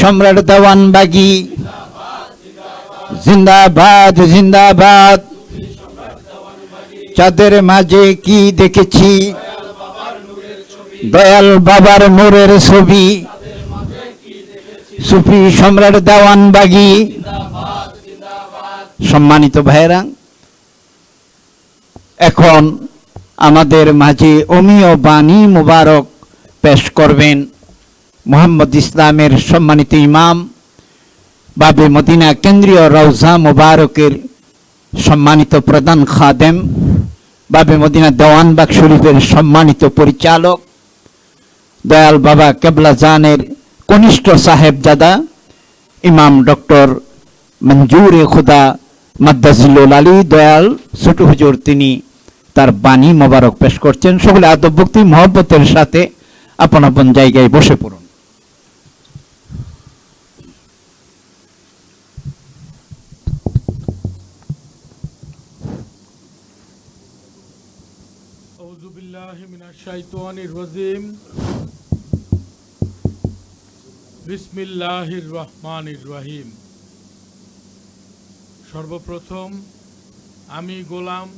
সম্রাট দেওয়ানবাগী জিন্দাবাদ জিন্দাবাদ। চাঁদের মাঝে কি দেখেছি, দয়াল বাবার নূরের ছবি, সুফি সম্রাট দেওয়ানবাগী। সম্মানিত ভাইয়েরা, এখন আমাদের মাঝে অমীয় বাণী মুবারক পেশ করবেন মোহাম্মদ ইসলামের সম্মানিত ইমাম, বাবে মদিনা কেন্দ্রীয় রওজা মুবারকের সম্মানিত প্রধান খাদেম, বাবে মদিনা দেওয়ানবাগ শরীফের সম্মানিত পরিচালক, দয়াল বাবা কেবলা জানের কনিষ্ঠ সাহেবজাদা ইমাম ডক্টর মঞ্জুরে খুদা মাদ্দাজিলুল আলী দয়াল ছোট হুজুর, তিনি তার বাণী মোবারক পেশ করছেন। সকলে আদব ভক্তি মহব্বতের সাথে আপন আপন জায়গায় বসে পড়ুন। আউযু বিল্লাহি মিনাশ শাইতানির রাজিম। বিসমিল্লাহির রহমানির রহিম। সর্বপ্রথম আমি গোলাম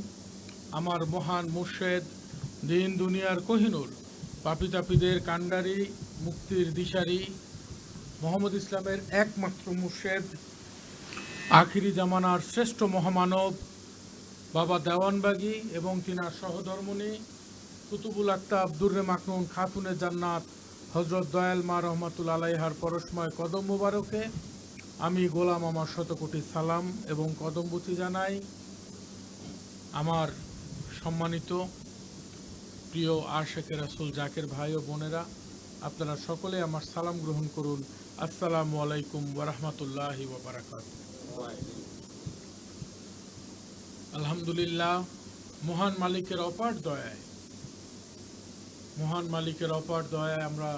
আমার মহান মুর্শেদ, দিন দুনিয়ার কোহিনূর, পাপী তাপীদের কাণ্ডারি, মুক্তির দিশারি মোহাম্মদ ইসলামের একমাত্র মুর্শেদ, আখিরি জামানার শ্রেষ্ঠ মহামানব বাবা দেওয়ানবাগী এবং তিনার সহধর্মণী কুতুবুল আক্তাব আব্দুর মাকনুন খাতুনে জান্নাত হজরত দয়াল মা রহমাতুল্লাহ আলাইহার পরশময় কদম মোবারকে আমি গোলাম আমার শতকোটি সালাম এবং কদমবুতি জানাই। আমার সম্মানিত প্রিয় আশেকে রাসূল জাকের ভাই ও বোনেরা, আপনারা সকলে আমার সালাম গ্রহণ করুন। আসসালামু আলাইকুম ওয়া রাহমাতুল্লাহি ওয়া বারাকাতুহু। আলহামদুলিল্লাহ, মহান মালিকের অপার দয়ায় আমরা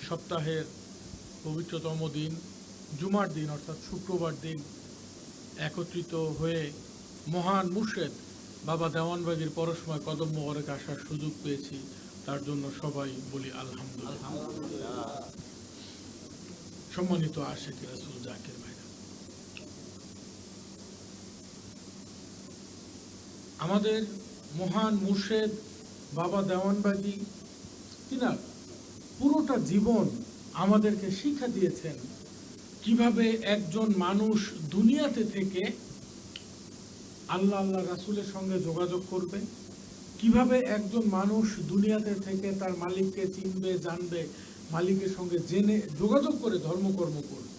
সপ্তাহের পবিত্রতম দিন জুমার দিন অর্থাৎ শুক্রবার দিন একত্রিত হয়ে মহান মুর্শেদ বাবা দেওয়ানবাগীর পরশময় কদম মোবারকে আসার সুযোগ পেয়েছি। তার জন্য সবাই বলি আলহামদুলিল্লাহ। সম্মানিত আশেকে রাসূল জাকির ভাইরা, আমাদের মহান মুর্শেদ বাবা দেওয়ানবাগী তিনার পুরোটা জীবন আমাদেরকে শিক্ষা দিয়েছেন কিভাবে একজন মানুষ দুনিয়াতে থেকে আল্লাহ রাসূলের সঙ্গে যোগাযোগ করবে, কিভাবে একজন মানুষ দুনিয়াতে থেকে তার মালিককে চিনবে, জানবে, মালিকের সঙ্গে জেনে যোগাযোগ করে ধর্মকর্ম করবে।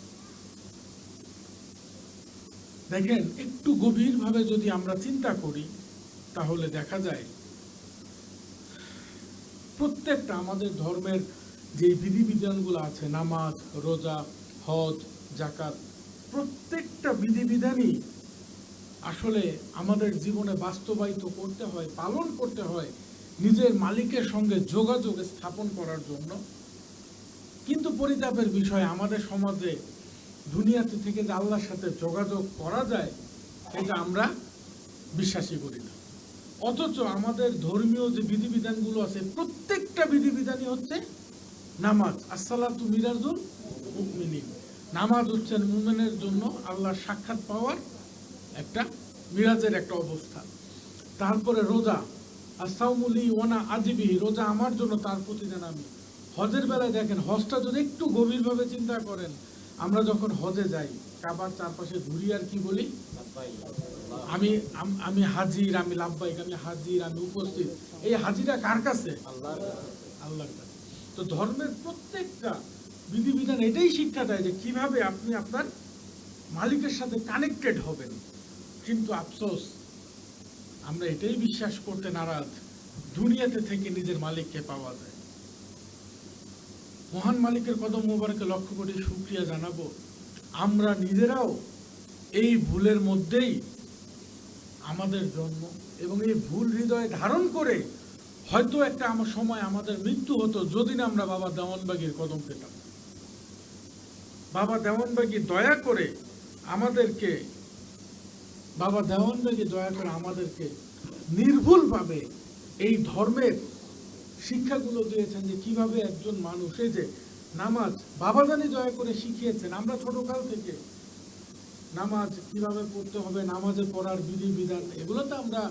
দেখেন, একটু গভীরভাবে যদি আমরা চিন্তা করি তাহলে দেখা যায় প্রত্যেকটা আমাদের ধর্মের যে বিধিবিধানগুলো আছে, নামাজ, রোজা, হজ, যাকাত, প্রত্যেকটা বিধিবিধানই আসলে আমাদের জীবনে বাস্তবায়িত করতে হয়, পালন করতে হয় নিজের মালিকের সঙ্গে যোগাযোগ স্থাপন করার জন্য। কিন্তু পরিতাপের বিষয়, আমাদের সমাজে দুনিয়াতে থেকে যে আল্লাহর সাথে যোগাযোগ করা যায় এটা আমরা বিশ্বাসই করি না। অথচ আমাদের ধর্মীয় যে বিধিবিধানগুলো আছে প্রত্যেকটা বিধিবিধানই হচ্ছে নামাজ। আসসালাতু মিরাজুল মুমিনিন, নামাজ হচ্ছে মুমিনের জন্য আল্লাহর সাক্ষাৎ পাওয়ার একটা মিরাজের একটা অবস্থা। তারপরে রোজা, আসাউমুলি ওয়ানা আজিবি, রোজা আমার জন্য, তার প্রতিদিন আমি। হজের বেলায় দেখেন, হজটা যদি একটু গভীরভাবে চিন্তা করেন, আমরা যখন হজে যাই কাবার চারপাশে ঘুরি আর কি বলি, আমি হাজির, আমি লাব্বাইক, আমি হাজির, আমি উপস্থিত। এই হাজিরা কার কাছে? আল্লাহর কাছে। তো ধর্মের প্রত্যেকটা বিধিবিধান এটাই শিক্ষা দেয় যে কিভাবে আপনি আপনার মালিকের সাথে কানেক্টেড হবেন। কিন্তু আফসোস, আমরা এটাই বিশ্বাস করতে নারাজ, দুনিয়াতে থেকে নিজের মালিককে পাওয়া যায়। মহান মালিকের কদম মোবারকে লক্ষ্য করে শুকরিয়া জানাবো, আমরা নিজেরাও এই ভুলের মধ্যেই আমাদের জন্ম, এবং এই ভুল হৃদয়ে ধারণ করে হয়তো একটা আমার সময় আমাদের মৃত্যু হতো যদি না আমরা বাবা দেওয়ানবাগীর কদম পেতাম। বাবা দেওয়ানবাগী দয়া করে আমাদেরকে নির্ভুলভাবে এই ধর্মের শিক্ষাগুলো দিয়েছেন যে কিভাবে একজন মানুষ, এই যে নামাজ, বাবাজানি দয়া করে শিখিয়েছেন। আমরা ছোটকাল থেকে নামাজ কিভাবে পড়তে হবে, নামাজে পড়ার বিধি বিধান, এগুলো তো আমরা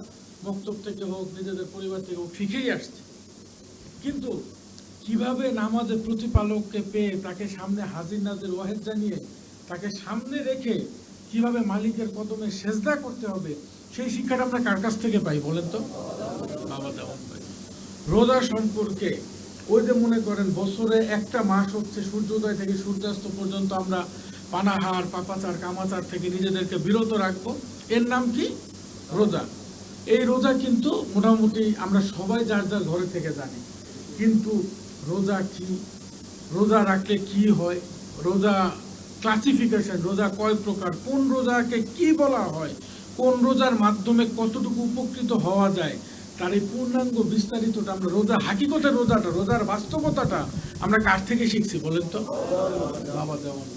মক্তব থেকে হোক, নিজেদের পরিবার থেকে হোক শিখেই আসছি। কিন্তু কিভাবে নামাজে প্রতিপালককে পেয়ে তাকে সামনে হাজির নাজির ওয়াহেদ জানিয়ে তাকে সামনে রেখে কিভাবে মালিকের কদমে সেজদা করতে হবে, সেই শিক্ষাটা আমরা কার কাছ থেকে পাই বলেন তো? বাবা দেওয়ান ভাই। রোজা সম্পর্কে ওই যে মনে করেন বছরে একটা মাস হচ্ছে সূর্যোদয় থেকে সূর্যাস্ত পর্যন্ত আমরা পানাহার, পাপাচার, কামাচার থেকে নিজেদেরকে বিরত রাখবো। এর নাম কি? রোজা। এই রোজা কিন্তু মোটামুটি আমরা সবাই যার যার ঘরে থেকে জানি। কিন্তু রোজা কি, রোজা রাখলে কি হয়, রোজা ক্লাসিফিকেশন, রোজা কয় প্রকার, কোন রোজাকে কি বলা হয়, কোন রোজার মাধ্যমে কতটুকু উপকৃত হওয়া যায়, তার এই পূর্ণাঙ্গ বিস্তারিতটা আমরা রোজা, হাকিকতের রোজাটা, রোজার বাস্তবতাটা আমরা কার থেকে শিখছি বলেন তো? বাবা দেওয়ান।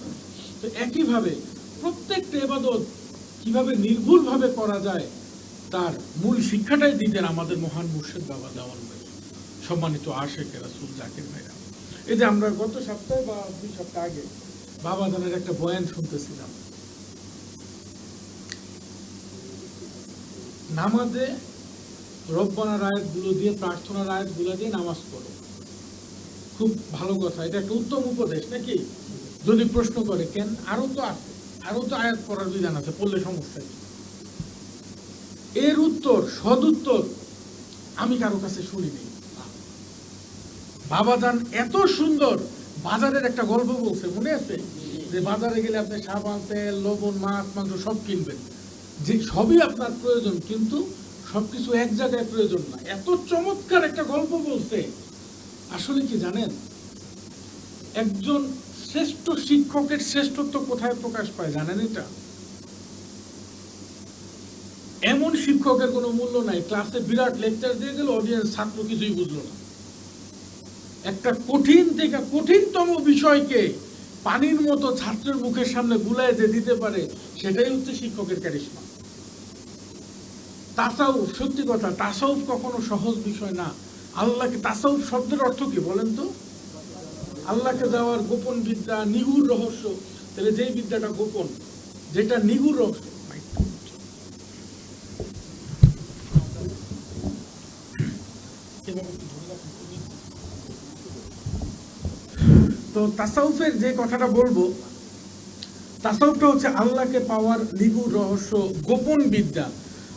তো একইভাবে প্রত্যেকটা ইবাদত কিভাবে নির্ভুলভাবে করা যায় তার মূল শিক্ষাটাই দিতেন আমাদের মহান মুর্শিদ বাবা দেওয়ান ভাই। সম্মানিত আশেকে রাসূল জাকির ভাইরা, এই যে আমরা গত সপ্তাহে বা 2 সপ্তাহ আগে বাবা জানের একটা বয়ান শুনতেছিলাম। নামাজে রব্বানার আয়াতগুলো দিয়ে, প্রার্থনার আয়াতগুলো দিয়ে নামাজ পড়ো, খুব ভালো কথা, এটা একটা উত্তম উপদেশ নাকি? যদি প্রশ্ন করে কেন, আরো তো আছে, আরো তো আয়াত পড়ার বিধান আছে, পড়লে সমস্যা কি? এর উত্তর, সদুত্তর আমি কারো কাছে শুনিনি। বাবাজান এত সুন্দর বাজারের একটা গল্প বলছে, মনে আছে? যে বাজারে গেলে আপনি সাবান, তেল, লবণ, মাছ, মাংস সব কিনবেন, যে সবই আপনার প্রয়োজন, কিন্তু সবকিছু এক জায়গায় প্রয়োজন না। এত চমৎকার একটা গল্প বলছে। আসলে কি জানেন, একজন শ্রেষ্ঠ শিক্ষকের শ্রেষ্ঠত্ব কোথায় প্রকাশ পায় জানেন? এটা এমন শিক্ষকের কোনো মূল্য নাই, ক্লাসে বিরাট লেকচার দিয়ে গেল, অডিয়েন্স ছাত্র কিছুই বুঝলো না। একটা কঠিন থেকে কঠিনতম বিষয়কে পানির মতো ছাত্রের মুখের সামনে গুলায় যে দিতে পারে, সেটাই হচ্ছে শিক্ষকের ক্যারিশমা। তাসাউফ, সত্যি কথা, তাসাউফ কখনো সহজ বিষয় না। আল্লাহকে, তাসাউফ শব্দের অর্থ কি বলেন তো? আল্লাহকে দেওয়ার গোপন বিদ্যা, নিগুড় রহস্য। তাহলে যেই বিদ্যাটা গোপন, যেটা নিগুড় রহস্য, তো তাসাউফের যে কথাটা বলবো, তাসাউফটা হচ্ছে আল্লাহকে পাওয়ার নিগুড় রহস্য, গোপন বিদ্যা।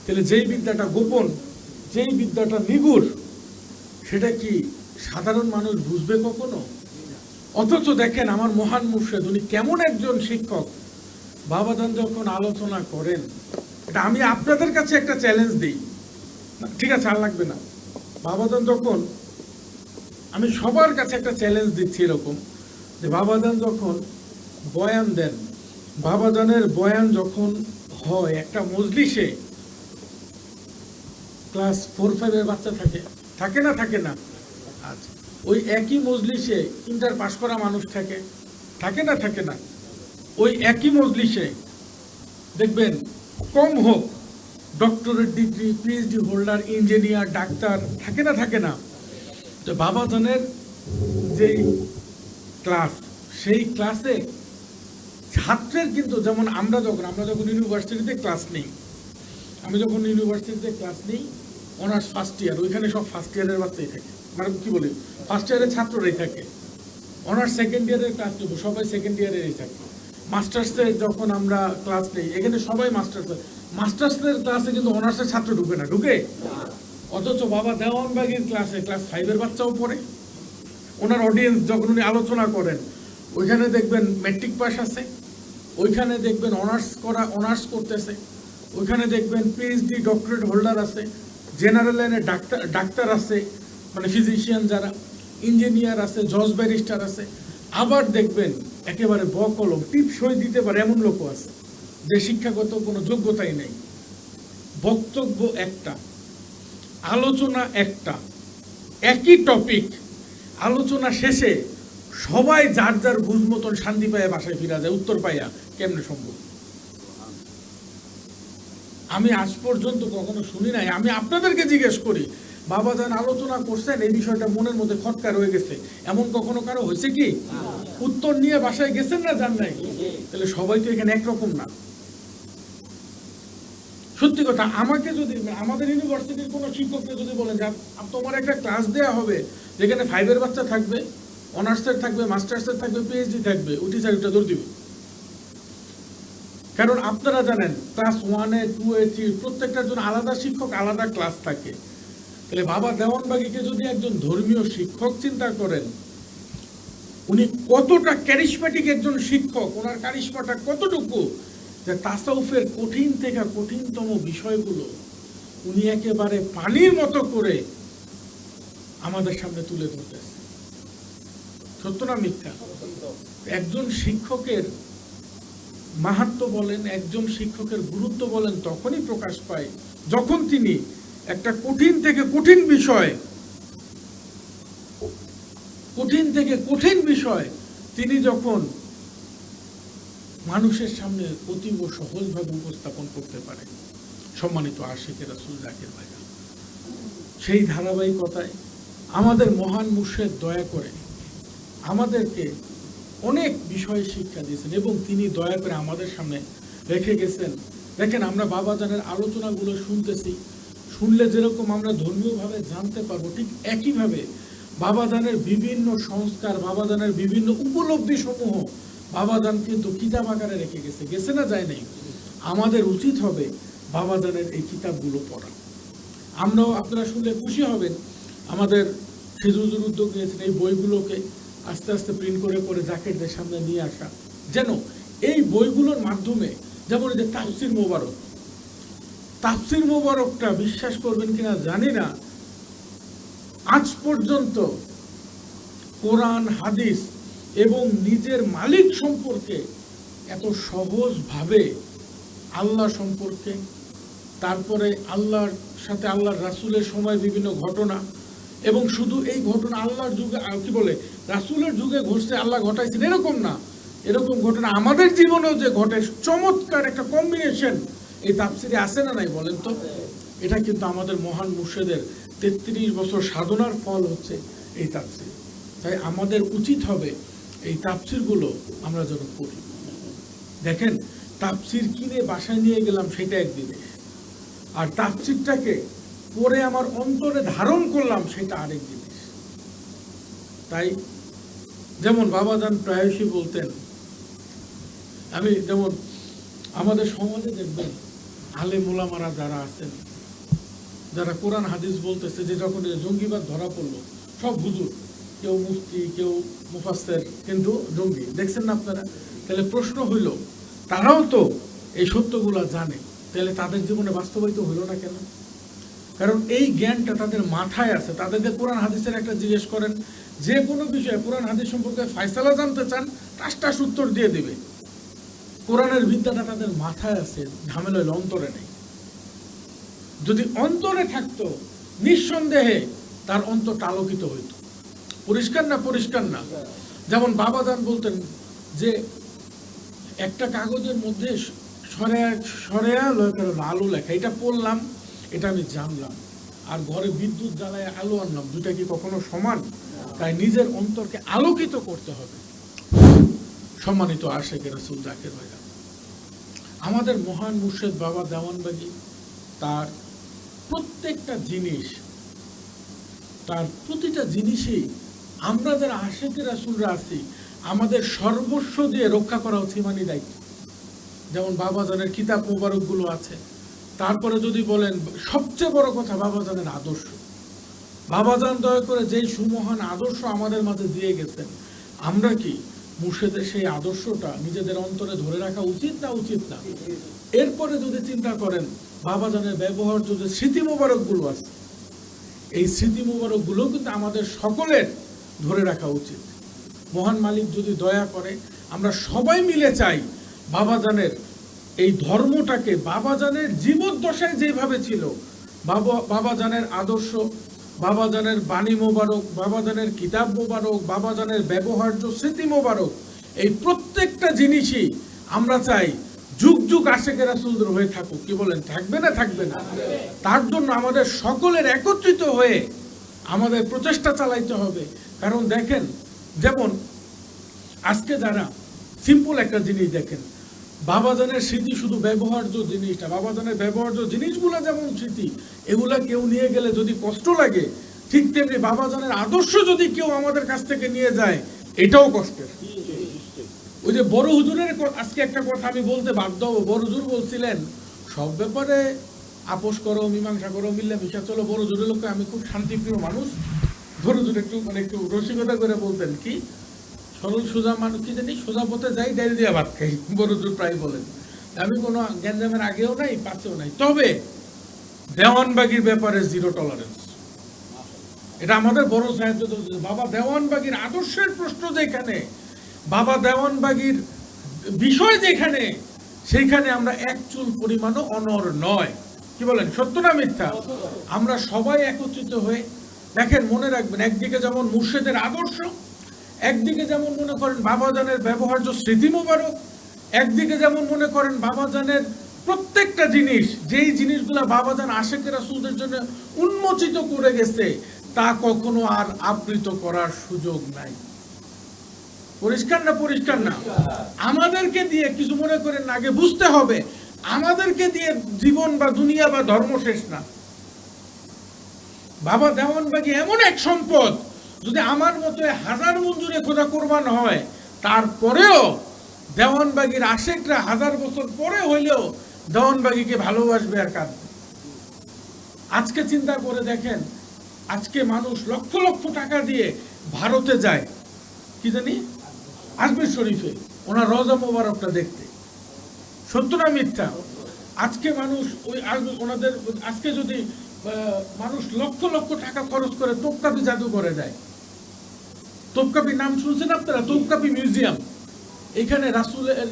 তাহলে যেই বিদ্যাটা গোপন, যেই বিদ্যাটা নিগুড়, সেটা কি সাধারণ মানুষ বুঝবে কখনো? অথচ দেখেন আমার মহান মুর্শিদ, উনি কেমন একজন শিক্ষক। বাবাজান যখন আলোচনা করেন, এটা আমি আপনাদের কাছে একটা চ্যালেঞ্জ দিই, ঠিক আছে আর লাগবে না। বাবাজান যখন, আমি সবার কাছে একটা চ্যালেঞ্জ দিচ্ছি এরকম, যে বাবাজান যখন বয়ান দেন, বাবাজানের বয়ান যখন হয় একটা মজলিসে, ক্লাস 4-5 বাচ্চা থাকে, থাকে না? থাকে না? আচ্ছা, ওই একই মজলিসে ইন্টার পাস করা মানুষ থাকে, থাকে না? থাকে না? ওই একই মজলিসে দেখবেন কম হোক doctorate degree, PhD holder, engineer, doctor, থাকে না? থাকে না? তো বাবাজানের যেই ক্লাস, সেই ক্লাসে ছাত্রের কিন্তু, যেমন আমরা যখন ইউনিভার্সিটিতে ক্লাস নেই, আমি যখন ইউনিভার্সিটিতে ক্লাস নেই, অনার্স ফার্স্ট ইয়ার, ওইখানে সব ফার্স্ট ইয়ারের বাচ্চাই থাকে, মানে কি বলি, ফার্স্ট ইয়ারের ছাত্ররাই থাকে। অনার্স সেকেন্ড ইয়ারের ক্লাস নেব, সবাই সেকেন্ড ইয়ারেরই থাকে। মাস্টার্সে যখন আমরা ক্লাস নেই, এখানে সবাই মাস্টার্সের ক্লাসে কিন্তু অনার্সের ছাত্র ঢুকে না, ঢুকে? অথচ বাবা দেওয়ানবাগির ক্লাসে ক্লাস 5-এর বাচ্চাও পড়ে। ওনার অডিয়েন্স যখন উনি আলোচনা করেন, ওইখানে দেখবেন ম্যাট্রিক পাস আছে, ওইখানে দেখবেন অনার্স করতেছে, ওইখানে দেখবেন পিএইচডি, ডক্টরেট হোল্ডার আছে, জেনারেল লাইনে ডাক্তার আছে, মানে ফিজিশিয়ান যারা, ইঞ্জিনিয়ার আছে, জজ ব্যারিস্টার আছে, আবার দেখবেন একেবারে বকলম টিপ সই দিতে পারে এমন লোকও আছে, যে শিক্ষাগত কোনো যোগ্যতাই নেই। বক্তব্য একটা, আলোচনা একটা, একই টপিক, আলোচনা শেষে সবাই যার যার বুঝ মতন শান্তি পাইয়া বাসায় ফিরা যায়, উত্তর পাইয়া। কেমনে সম্ভব? আমি আজ পর্যন্ত কখনো শুনি নাই। আমি আপনাদেরকে জিজ্ঞেস করি, বাবাজান আলোচনা করছেন এই বিষয়টা মনের মধ্যে খটকা রয়ে গেছে, এমন কখনো কারো হয়েছে কি? উত্তর নিয়ে বাসায় গেছেন না যান নাই? তাহলে সবাই তো এখানে একরকম না। সত্যি কথা, আমাকে যদি আমাদের ইউনিভার্সিটির কোনো শিক্ষককে যদি বলেন যে তোমার একটা ক্লাস দেওয়া হবে যেখানে 5 এর বাচ্চা থাকবে, অনার্সের থাকবে, মাস্টার্সের থাকবে, পিএইচডি থাকবে, ওটি স্যারটা দৌড় দিবে। কারণ আপনারা জানেন ক্লাস 1-এ 2-এ 3 প্রত্যেকটার জন্য আলাদা শিক্ষক, আলাদা ক্লাস থাকে। তাহলে বাবা দেওয়ানবাগীকে যদি একজন ধর্মীয় শিক্ষক চিন্তা করেন, উনি কতটা ক্যারিশমেটিক একজন শিক্ষক, ওনার কারিশমাটা কতটুকু যে তাসাউফের কঠিন থেকে কঠিনতম বিষয়গুলো উনি একেবারে পানির মতো করে আমাদের সামনে তুলে ধরতেছে। সত্য না মিথ্যা? একজন শিক্ষকের মাহাত্ম্য বলেন, একজন শিক্ষকের গুরুত্ব বলেন তখনই প্রকাশ পায় যখন তিনি একটা কঠিন থেকে কঠিন বিষয় তিনি যখন মানুষের সামনে অতীব সহজভাবে উপস্থাপন করতে পারে। সম্মানিত আশিকে রাসূল জাকির ভাইরা, সেই ধারাবাহিকতায় আমাদের মহান মুর্শিদ দয়া করে আমাদেরকে অনেক বিষয়ে শিক্ষা দিয়েছেন এবং তিনি দয়া করে আমাদের সামনে রেখে গেছেন। দেখেন, আমরা বাবাজানের আলোচনাগুলো শুনতেছি, শুনলে যেরকম আমরা ধর্মীয়ভাবে জানতে পারবো, ঠিক একইভাবে বাবাজানের বিভিন্ন সংস্কার, বাবাজানের বিভিন্ন উপলব্ধি সমূহ বাবাজান কিন্তু কিতাব আকারে রেখে গেছে না, যায় নাই? আমাদের উচিত হবে বাবাজানের এই কিতাবগুলো পড়া। আমরাও, আপনারা শুনলে খুশি হবেন, আমাদের খেজুর উদ্যোগ নিয়েছেন এই বইগুলোকে আস্তে আস্তে প্রিন্ট করে করে জাকিরদের সামনে নিয়ে আসা, যেন এই বইগুলোর মাধ্যমে, যেমন এই যে তাফসির মোবারকটা বিশ্বাস করবেন কিনা জানি না, আজ পর্যন্ত কোরআন, হাদিস এবং নিজের মালিক সম্পর্কে এত সহজভাবে, আল্লাহ সম্পর্কে, তারপরে আল্লাহর সাথে আল্লাহর রাসূলের সময় বিভিন্ন ঘটনা, এবং শুধু এই ঘটনা আল্লাহর যুগে, কি বলে, রাসূলের যুগে ঘটছে, আল্লাহ ঘটাইছেন এরকম না, এরকম ঘটনা আমাদের জীবনেও যে ঘটে, চমৎকার একটা কম্বিনেশন এই তাফসিরে আছে না নাই বলেন তো? এটা কিন্তু আমাদের মহান মুর্শিদের 33 বছর সাধনার ফল হচ্ছে এই তাফসির। তাই আমাদের উচিত হবে এই তাফসিরগুলো আমরা যেন পড়ি। দেখেন, তাফসির কিনে বাসায় নিয়ে গেলাম সেটা এক জিনিস, আর তাফসিরটাকে পরে আমার অন্তরে ধারণ করলাম সেটা আরেক জিনিস। তাই যেমন বাবাজান প্রায়শই বলতেন, আমি যেমন আমাদের সমাজে দেখবেন আলেম ওলামারা যারা আছেন, যারা কোরআন হাদিস বলতেছে, যে যখন জঙ্গিবাদ ধরা পড়লো, সব হুজুর, কেউ মুফতি, কেউ মুফাসসির, কিন্তু জঙ্গি, দেখছেন না আপনারা? তাহলে প্রশ্ন হইল, তারাও তো এই সত্যগুলো জানে, তাহলে তাদের জীবনে বাস্তবায়িত হইল না কেন? কারণ এই জ্ঞানটা তাদের মাথায় আছে। তাদেরকে কোরআন হাদিসের একটা জিজ্ঞেস করেন, যে কোনো বিষয়ে কোরআন হাদিস সম্পর্কে ফয়সালা জানতে চান, টাস উত্তর দিয়ে দিবে। কোরআনের বিদ্যাটা তাদের মাথায় আছে, ঝামেলা হইল অন্তরে নেই। যদি অন্তরে থাকতো, নিঃসন্দেহে তার অন্তরটা আলোকিত হইত। পরিষ্কার না? যেমন বাবাজান বলতেন যে একটা কাগজের মধ্যে সরেয়া আলো লেখা, এটা পড়লাম, এটা আমি জানলাম, আর ঘরে বিদ্যুৎ জ্বালায় আলো আনলাম, দুটা কি কখনো সমান? তাই নিজের অন্তরকে আলোকিত করতে হবে। সম্মানিত আশিকে রাসূল জাকির ভাইরা, আমাদের মহান মুর্শিদ বাবা দেওয়ানবাগী তার প্রত্যেকটা জিনিস, তার প্রতিটা জিনিসই আমরা যারা আশিকে রাসূলরা আছি, আমাদের সর্বস্ব দিয়ে রক্ষা করা হচ্ছে ইমানি দায়িত্ব। যেমন বাবাজানের কিতাব মোবারকগুলো আছে, তারপরে যদি বলেন সবচেয়ে বড় কথা বাবাজানের আদর্শ। বাবাজান দয়া করে যেই সুমহান আদর্শ আমাদের মাঝে দিয়ে গেছেন, আমরা কি মুর্শিদের সেই আদর্শটা নিজেদের অন্তরে ধরে রাখা উচিত না? এরপরে যদি চিন্তা করেন বাবাজানের ব্যবহার্য যে স্মৃতি মোবারকগুলো আছে, এই স্মৃতি মোবারকগুলো কিন্তু আমাদের সকলের ধরে রাখা উচিত। মহান মালিক যদি দয়া করে, আমরা সবাই মিলে চাই বাবাজানের এই ধর্মটাকে, বাবাজানের জীবদ্দশায় যেভাবে ছিল, বাবাজানের আদর্শ, বাবাজানের বাণী মোবারক, বাবাজানের কিতাব মোবারক, বাবাজানের ব্যবহার্য স্মৃতি মোবারক, এই প্রত্যেকটা জিনিসই আমরা চাই যুগ যুগ আশেকে রাসূলদের হয়ে থাকুক। কি বলেন, থাকবে না থাকবে না? তার জন্য আমাদের সকলের একত্রিত হয়ে আমাদের প্রচেষ্টা চালাইতে হবে। কারণ দেখেন, যেমন আজকে যারা সিম্পল একটা জিনিস দেখেন, বাবাজানের স্মৃতি শুধু ব্যবহার্য জিনিসটা, বাবাজানের ব্যবহার্য জিনিসগুলো যেমন স্মৃতি, এগুলা কেউ নিয়ে গেলে যদি কষ্ট লাগে, ঠিক তেমনি বাবাজানের আদর্শ যদি কেউ আমাদের কাছ থেকে নিয়ে যায়, এটাও কষ্টের। ওই যে বড় হুজুরের আজকে একটা কথা আমি বলতে বাধ্য হব। বড় হুজুর বলছিলেন, সব ব্যাপারে আপোষ করো, মীমাংসা করো, মিল্লামিশা চলো। বড় হুজুরের লোককে আমি খুব শান্তিপ্রিয় মানুষ। বড় হুজুর একটু রসিকতা করে বলতেন কি, সরল সোজা মানুষ, কি জানি, সোজা পথে যাই, ডাইল দিয়া ভাত খাই, বড় হুজুর প্রায় বলেন। আমি কোনো গ্যাঞ্জামের আগেও নাই, পাশেও নাই। তবে দেওয়ানবাগির ব্যাপারে জিরো টলারেন্স, এটা আমাদের বড় সাহায্য। বাবা দেওয়ানবাগির আদর্শের প্রশ্ন যেখানে, বাবা দেওয়ানবাগির বিষয় যেখানে, সেইখানে আমরা এক চুল পরিমাণও অনড় নয়। কি বলেন, সত্য না মিথ্যা? আমরা সবাই একত্রিত হয়ে দেখেন, মনে রাখবেন, একদিকে যেমন মুর্শিদের আদর্শ, একদিকে যেমন মনে করেন বাবাজানের ব্যবহার্য স্মৃতি মোবারক, একদিকে যেমন মনে করেন বাবাজানের প্রত্যেকটা জিনিস, যেই জিনিসগুলা বাবাজান আশেকে রাসূলদের জন্য উন্মোচিত করে গেছে, তা কখনো আর আবৃত করার সুযোগ নাই। পরিষ্কার না? পরিষ্কার না? আমাদেরকে দিয়ে কিছু মনে করেন, আগে বুঝতে হবে, আমাদেরকে দিয়ে জীবন বা দুনিয়া বা ধর্ম শেষ না। বাবা দেওয়ানবাগী এমন এক সম্পদ, যদি আমার মতো হাজার মঞ্জুরে খোদা কোরবান হয়, তারপরেও দেওয়ানবাগীর আশেকরা হাজার বছর পরে হইলেও দেওয়ানবাগীকে ভালোবাসবে আর কাঁদবে। আজকে চিন্তা করে দেখেন, আজকে মানুষ লক্ষ লক্ষ টাকা দিয়ে ভারতে যায়, কি জানি আজমির শরীফে ওনার রওজা মোবারকটা দেখতে। সত্য না মিথ্যা? আজকে মানুষ ওই ওনাদের, আজকে যদি মানুষ লক্ষ লক্ষ টাকা খরচ করে তোপকাপি জাদুঘরে যায়, তোপকাপি নাম শুনছেন আপনারা? তোপকাপি মিউজিয়াম, এখানে রাসূলের,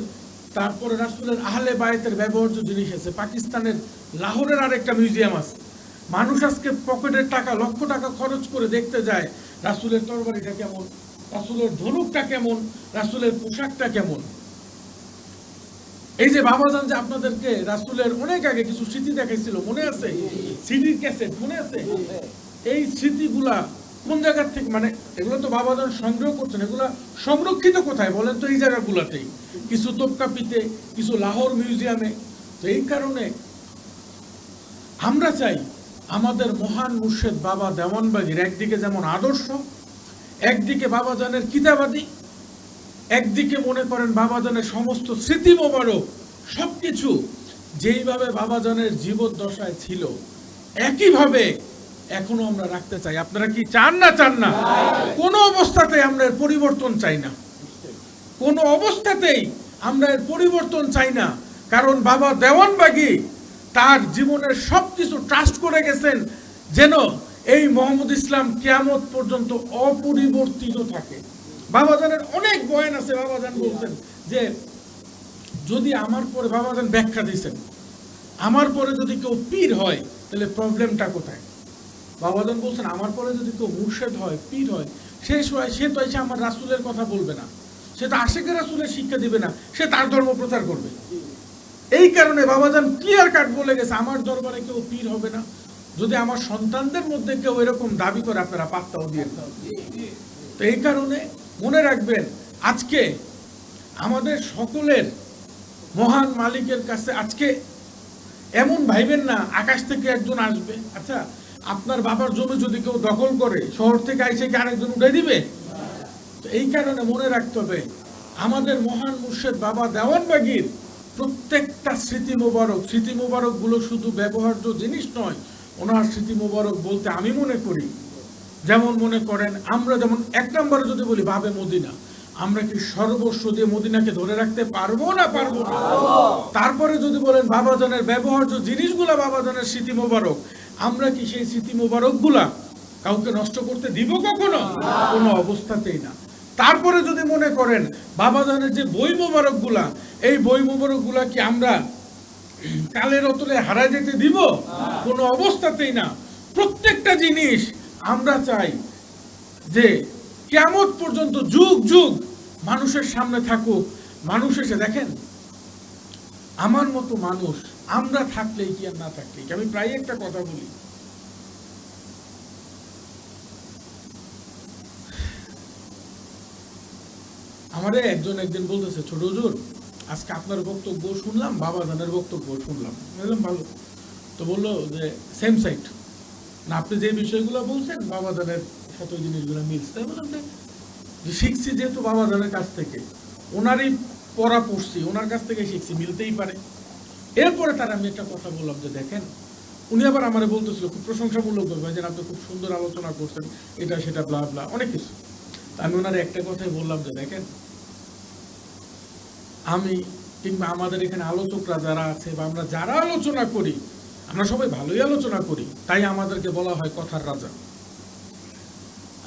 তারপরে রাসূলের আহলে বায়তের ব্যবহার্য জিনিস আছে। পাকিস্তানের লাহোরের আরেকটা মিউজিয়াম আছে। মানুষ আজকে পকেটের টাকা, লক্ষ টাকা খরচ করে দেখতে যায় রাসূলের তরবারিটা কেমন, রাসূলের ধনুকটা কেমন, রাসূলের পোশাকটা কেমন। এই যে বাবাজান যে আপনাদেরকে রাসূলের অনেক আগে কিছু স্মৃতি দেখাইছিল, মনে আছে? সিডির ক্যাসেট মনে আছে? এই স্মৃতিগুলা কোন জায়গা থেকে, মানে এগুলো তো বাবাজান সংগ্রহ করছেন, এগুলা সংরক্ষিত কোথায় বলেন তো? এই জায়গাগুলোতেই, কিছু তোপকাপিতে, কিছু লাহোর মিউজিয়ামে। তো এই কারণে আমরা চাই আমাদের মহান মুর্শিদ বাবা দেওয়ানবাগীর একদিকে যেমন আদর্শ, একদিকে বাবাজানের কিতাবাদি, একদিকে মনে করেন বাবাজানের সমস্ত স্মৃতি মোবারক, সবকিছু যেইভাবে বাবাজানের জীবদ্দশায় ছিল, একইভাবে এখনো আমরা রাখতে চাই। আপনারা কি চান না? চান না? কোনো অবস্থাতেই আমরা এর পরিবর্তন চাই না, কোনো অবস্থাতেই আমরা এর পরিবর্তন চাই না। কারণ বাবা দেওয়ানবাগী তার জীবনের সবকিছু ট্রাস্ট করে গেছেন যেন এই মোহাম্মদ ইসলাম কিয়ামত পর্যন্ত অপরিবর্তিত থাকে। বাবাজানের অনেক বয়ান আছে। বাবাজান বলছেন যে যদি আমার পরে, বাবাজান ব্যাখ্যা দিয়েছেন, আমার পরে যদি কেউ পীর হয় তাহলে প্রবলেমটা কোথায়? বাবাজান বলছেন আমার পরে যদি কেউ মুর্শিদ হয়, পীর হয়, সে তো এসে আমার রাসূলের কথা বলবে না, সে তো আশেকে রাসূলের শিক্ষা দিবে না, সে তার ধর্ম প্রচার করবে। এই কারণে বাবাজান ক্লিয়ার কাট বলে গেছে, আমার দরবারে কেউ পীর হবে না। যদি আমার সন্তানদের মধ্যে কেউ এরকম দাবি করে, আপনারা পাত্তাও দিয়ে দাও। তো এই কারণে মনে রাখবেন, আজকে আমাদের সকলের মহান মালিকের কাছে আজকে এমন ভাইবেন না আকাশ থেকে একজন আসবে। আচ্ছা, আপনার বাবার জমি যদি কেউ দখল করে, শহর থেকে আইসে কি আরেকজন উঠাই দিবে? তো এই কারণে মনে রাখতে হবে, আমাদের মহান মুর্শিদ বাবা দেওয়ানবাগীর প্রত্যেকটা স্মৃতি মোবারক গুলো শুধু ব্যবহার্য জিনিস নয়। ওনার স্মৃতি মোবারক বলতে আমি মনে করি, যেমন মনে করেন আমরা যেমন এক নম্বরে যদি বলি বাবে মদিনা, আমরা কি সর্বস্ব দিয়ে মদিনাকে ধরে রাখতে পারবো না? পারবো না। তারপরে যদি বলেন বাবাজানের ব্যবহার্য জিনিসগুলা, বাবাজানের স্মৃতি মোবারক, আমরা কি সেই স্মৃতি মোবারক গুলা কাউকে নষ্ট করতে দিব কখনো? কোনো অবস্থাতেই না। তারপরে যদি মনে করেন বাবাজানের যে বই মোবারক গুলা, এই বই মোবারক গুলা কি আমরা কালের অতলে হারায় যেতে দিব? কোনো অবস্থাতেই না। প্রত্যেকটা জিনিস আমরা চাই যে কিয়ামত পর্যন্ত যুগ যুগ মানুষের সামনে থাকুক। মানুষ এসে দেখেন, আমার মতো মানুষ আমরা থাকলেই কি আর না থাকলেই কি, আমি প্রায় একটা কথা বলি, আমারে একদিন বলতেছে, ছোট হুজুর আজকে আপনার বক্তব্য শুনলাম, বাবা জানের বক্তব্য শুনলাম, বললাম ভালো। তো বললো যে সেম সাইট না, আপনি যে বিষয়গুলো বলছেন বাবা জানের সাথে ওই জিনিসগুলো মিলছে। তাই বললাম যে শিখছি যেহেতু বাবা জানের কাছ থেকে, ওনারই পড়া পড়ছি, ওনার কাছ থেকে শিখছি, মিলতেই পারে। এরপরে তার আমি একটা কথা বললাম যে দেখেন, উনি আবার আমারে বলতেছিল খুব প্রশংসামূলক ভাবে যে আপনি খুব সুন্দর আলোচনা করছেন, এটা সেটা ব্লা ব্লা অনেক কিছু। আমি ওনার একটা কথাই বললাম যে দেখেন, আমি কিংবা আমাদের এখানে আলোচকরা যারা আছে বা আমরা যারা আলোচনা করি, আমরা সবাই ভালোই আলোচনা করি, তাই আমাদেরকে বলা হয় কথার রাজা।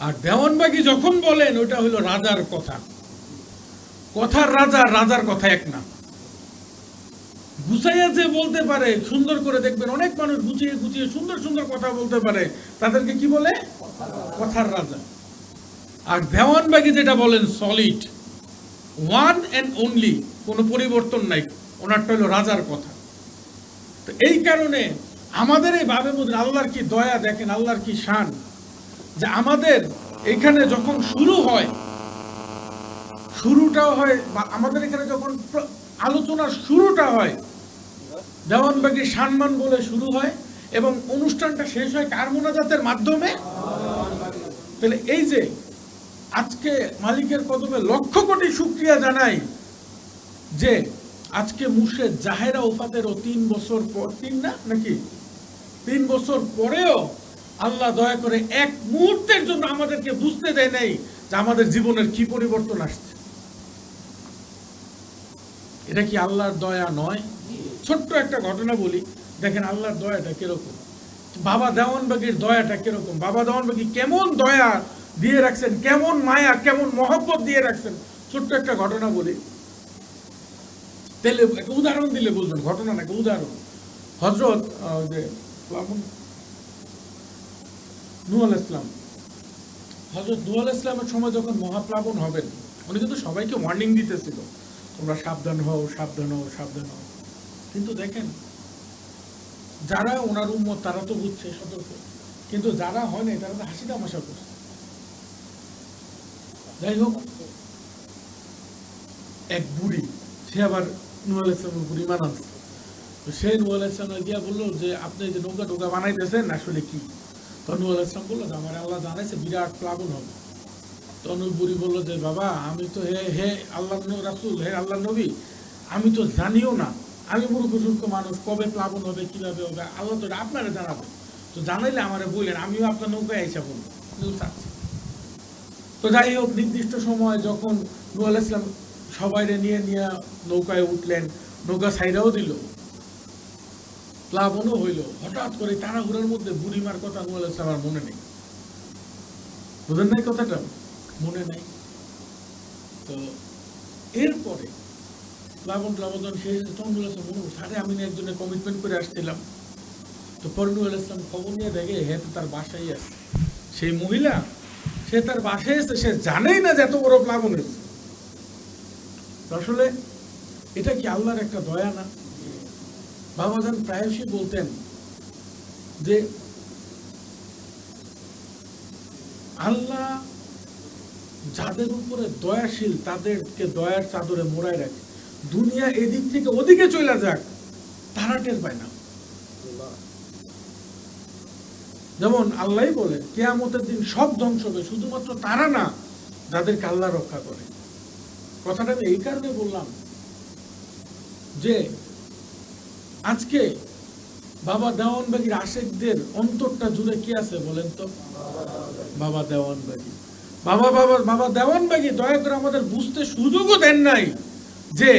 আর দেওয়ানবাগী যখন বলেন ওটা হলো রাজার কথা, কথার রাজা রাজার কথা এক না। গুছাইয়া যে বলতে পারে সুন্দর করে, দেখবেন অনেক মানুষ গুছিয়ে গুছিয়ে সুন্দর সুন্দর কথা বলতে পারে, তাদেরকে কি বলে? কথার রাজা। আর দেওয়ানবাগী যেটা বলেন সলিড, ওয়ান এন্ড অনলি, কোনো পরিবর্তন নাই, ওনারটা হলো রাজার কথা। তো এই কারণে আমাদের এই বাবে মধ্যে আল্লাহর কি দয়া, দেখেন আল্লাহর কি শান, যে আমাদের এখানে যখন শুরু হয়, শুরুটাও হয় বা আমাদের এখানে যখন আলোচনার শুরুটা হয় দেওয়ানবাগীর সম্মান বলে শুরু হয়, এবং অনুষ্ঠানটা শেষ হয় কার মোনাজাতের মাধ্যমে? তাহলে এই যে আজকে মালিকের কদমে লক্ষ কোটি শুকরিয়া জানাই যে আজকে মুর্শেদ জাহেরা ওফাতেরও 3 বছর পর, 3 না নাকি 3 বছর পরেও আল্লাহ দয়া করে এক মুহূর্তের জন্য আমাদেরকে বুঝতে দেয় নাই যে আমাদের জীবনের কি পরিবর্তন আসছে। এটা কি আল্লাহর দয়া নয়? ছোট্ট একটা ঘটনা বলি, দেখেন আল্লাহর দয়াটা কিরকম, বাবা দেওয়ানবাগীর দয়াটা কিরকম, বাবা দেওয়ানবাগী কেমন দয়া দিয়ে রাখছেন, কেমন মায়া, কেমন মহব্বত দিয়ে রাখছেন। ছোট্ট একটা ঘটনা বলি, তাহলে একটা উদাহরণ দিলে বুঝবেন, ঘটনা নাকি উদাহরণ। হযরত যে নূহ আলাইহিস সালাম, হযরত নূহ আলাইহিস সালামের সময় যখন মহাপ্লাবন হবেন, উনি কিন্তু সবাইকে ওয়ার্নিং দিতেছিল, তোমরা সাবধান হও, সাবধান হও, সাবধান হও। কিন্তু দেখেন যারা ওনার উম্মত তারা তো বুঝছে, সতর্ক, কিন্তু যারা হয় না তারা তো হাসি তামাশা করছে। যাই হোক, এক বুড়ি, সে আবার নূহ আলাইহিস সালামের বুড়ি মানাচ্ছে, তো সে নূহ আলাইহিস সালাম গিয়া বললো যে আপনি যে নৌকা টোকা বানাইতেছেন আসলে কি? তখন নূহ আলাইহিস সালাম বললো যে আমার আল্লাহ জানাইছে বিরাট প্লাবন হবে। তখন ওই বুড়ি বললো যে বাবা আমি তো হে আল্লাহ রাসূল, হে আল্লাহ নবী, আমি তো জানিও না, আমি মূর্খ সূর্খ মানুষ, কবে প্লাবন হবে কিভাবে হবে আল্লাহ তো আপনারা জানাবে, তো জানাইলে আমারে বললেন, আমিও আপনার নৌকায় আইসা বলবো। তো যাই হোক, নির্দিষ্ট সময় যখন নূহ আলাইহিস সালাম সবাইরে নিয়ে নিয়ে নৌকায় উঠলেন, নৌকা ছাইরাও দিল, প্লাবনও হইল, হঠাৎ করে তাড়াহুড়োর মধ্যে বুড়িমার কথা নূহ আলাইহিস সালামের মনে নেই। বুঝেন নাই কথাটা? মনে নাই। তো এরপরে প্লাবন শেষ, তখন নূহ আলাইহিস সালাম মনে করছে, আরে আমি না একজনের কমিটমেন্ট করে আসছিলাম। তো পরে নূহ আলাইহিস সালাম খবর নিয়ে দেখে হে তো তার বাসায় আছে, সেই মহিলা, সে তার বাসায় এসে, সে জানেই না যে এত বড় প্লাবন হয়েছে। আসলে এটা কি আল্লাহর একটা দয়া না? বাবাজান প্রায়শই বলতেন যে আল্লাহ যাদের উপরে দয়াশীল তাদেরকে দয়ার চাদরে মোড়ায় রাখে, দুনিয়া এদিক থেকে ওদিকে চলে যাক তারা টের পায় না। যেমন আল্লাহ বলেন কিয়ামতের দিন সব ধ্বংস হবে, শুধুমাত্র তারা না যাদেরকে আল্লাহ রক্ষা করে। কথাটা আমি এই কারণে বললাম যে আজকে বাবা দেওয়ানবাগীর আশেকদের অন্তরটা জুড়ে কি আছে বলেন তো? বাবা দেওয়ানবাগী, বাবা দেওয়ানবাগী দয়া করে আমাদের বুঝতে সুযোগও দেন নাই যে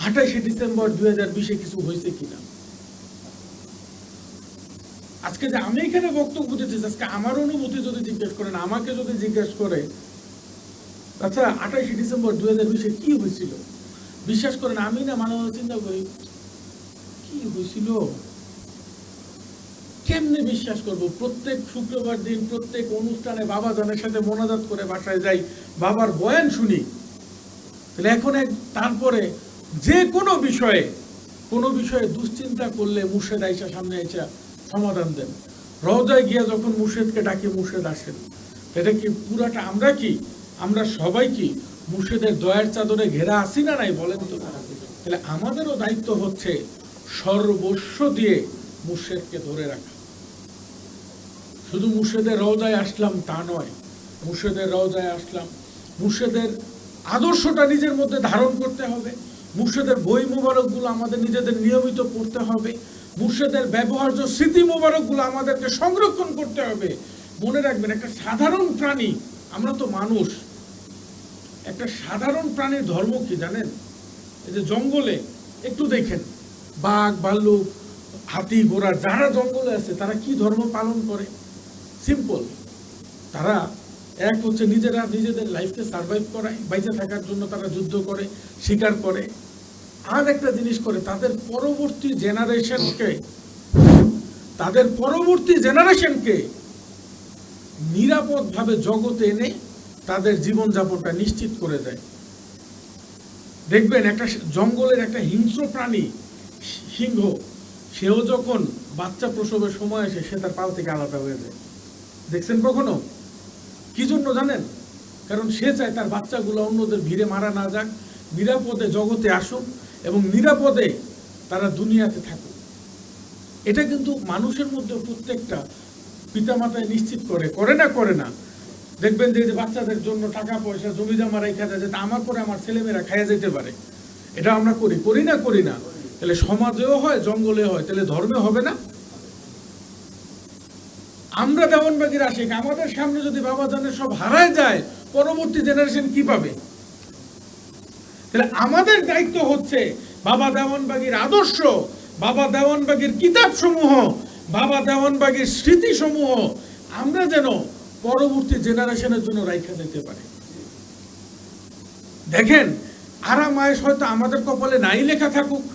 28শে ডিসেম্বর 2020 কিছু হয়েছে কিনা। আজকে যে আমি এখানে বক্তব্য দিতেছি, আজকে আমার অনুভূতি যদি জিজ্ঞেস করেন, আমাকে যদি জিজ্ঞেস করে আচ্ছা 28শে ডিসেম্বর 2020 কি হয়েছিল, বিশ্বাস করেন আমি না মাঝে মাঝে চিন্তা করি কি হয়েছিল, কেমনে বিশ্বাস করব? প্রত্যেক শুক্রবার দিন প্রত্যেক অনুষ্ঠানে বাবা জানের সাথে মোনাজাত করে বাসায় যাই, বাবার বয়ান শুনি, তাহলে এখন তারপরে যে কোনো বিষয়ে দুশ্চিন্তা করলে মুর্শেদ আইসা সামনে আইসা সমাধান দেন। রওজায় গিয়া যখন মুর্শেদকে ডাকি মুর্শেদ আসেন। এটা কি পুরাটা আমরা সবাই কি মুর্শেদের দয়ার চাদরে ঘেরা আছি না নাই বলেন তো? তাহলে আমাদেরও দায়িত্ব হচ্ছে সর্বস্ব দিয়ে মুর্শেদকে ধরে রাখা। শুধু মুর্শেদের রওজায় আসলাম তা নয়, মুর্শেদের রওজায় আসলাম, মুর্শেদের আদর্শটা নিজের মধ্যে ধারণ করতে হবে, মুর্শেদের বই মোবারকগুলো আমাদের নিজেদের নিয়মিত পড়তে হবে, মুর্শেদের ব্যবহার্য স্মৃতি মোবারকগুলো আমাদেরকে সংরক্ষণ করতে হবে। মনে রাখবেন, একটা সাধারণ প্রাণী, আমরা তো মানুষ, একটা সাধারণ প্রাণীর ধর্ম কি জানেন? এই যে জঙ্গলে একটু দেখেন, বাঘ ভাল্লুক হাতি ঘোড়া যারা জঙ্গলে আছে তারা কি ধর্ম পালন করে? সিম্পল, তারা এক হচ্ছে নিজেরা নিজেদের লাইফকে সার্ভাইভ করায়, বাইচে থাকার জন্য তারা যুদ্ধ করে, শিকার করে। আর একটা জিনিস করে, তাদের পরবর্তী জেনারেশনকে নিরাপদভাবে জগতে এনে তাদের জীবনযাপনটা নিশ্চিত করে দেয়। দেখবেন একটা জঙ্গলের একটা হিংস্র প্রাণী সিংহ, সেও যখন বাচ্চা প্রসবের সময় আসে সে তার পাল থেকে আলাদা হয়ে যায়। দেখছেন কখনো? কি জন্য জানেন? কারণ সে চায় তার বাচ্চাগুলো অন্যদের ভিড়ে মারা না যাক, নিরাপদে জগতে আসুক এবং নিরাপদে তারা দুনিয়াতে থাকুক। এটা কিন্তু মানুষের মধ্যে প্রত্যেকটা পিতামাতায় নিশ্চিত করে না। দেখবেন যে বাচ্চাদের জন্য টাকা পয়সা জমি জমা রেখা যায়, যাতে আমার পরে আমার ছেলেমেয়েরা খাইয়া যেতে পারে। এটা আমরা করি না। তাহলে সমাজেও হয়, জঙ্গলে হয়, তাহলে ধর্মে হবে না? আমরা দেওয়ানবাগির আশিক, আমাদের সামনে যদি বাবাজানের সব হারায় যায়, পরবর্তী জেনারেশন কি পাবে? তাহলে আমাদের দায়িত্ব হচ্ছে বাবা দেওয়ানবাগির আদর্শ, বাবা দেওয়ানবাগির কিতাব সমূহ, বাবা দেওয়ানবাগির স্মৃতি সমূহ আমরা যেন পরবর্তী জেনারেশনের জন্য রাইখা দিতে পারি। দেখেন, আরাম আয়েশ হয়তো আমাদের কপালে নাই লেখা থাকুক।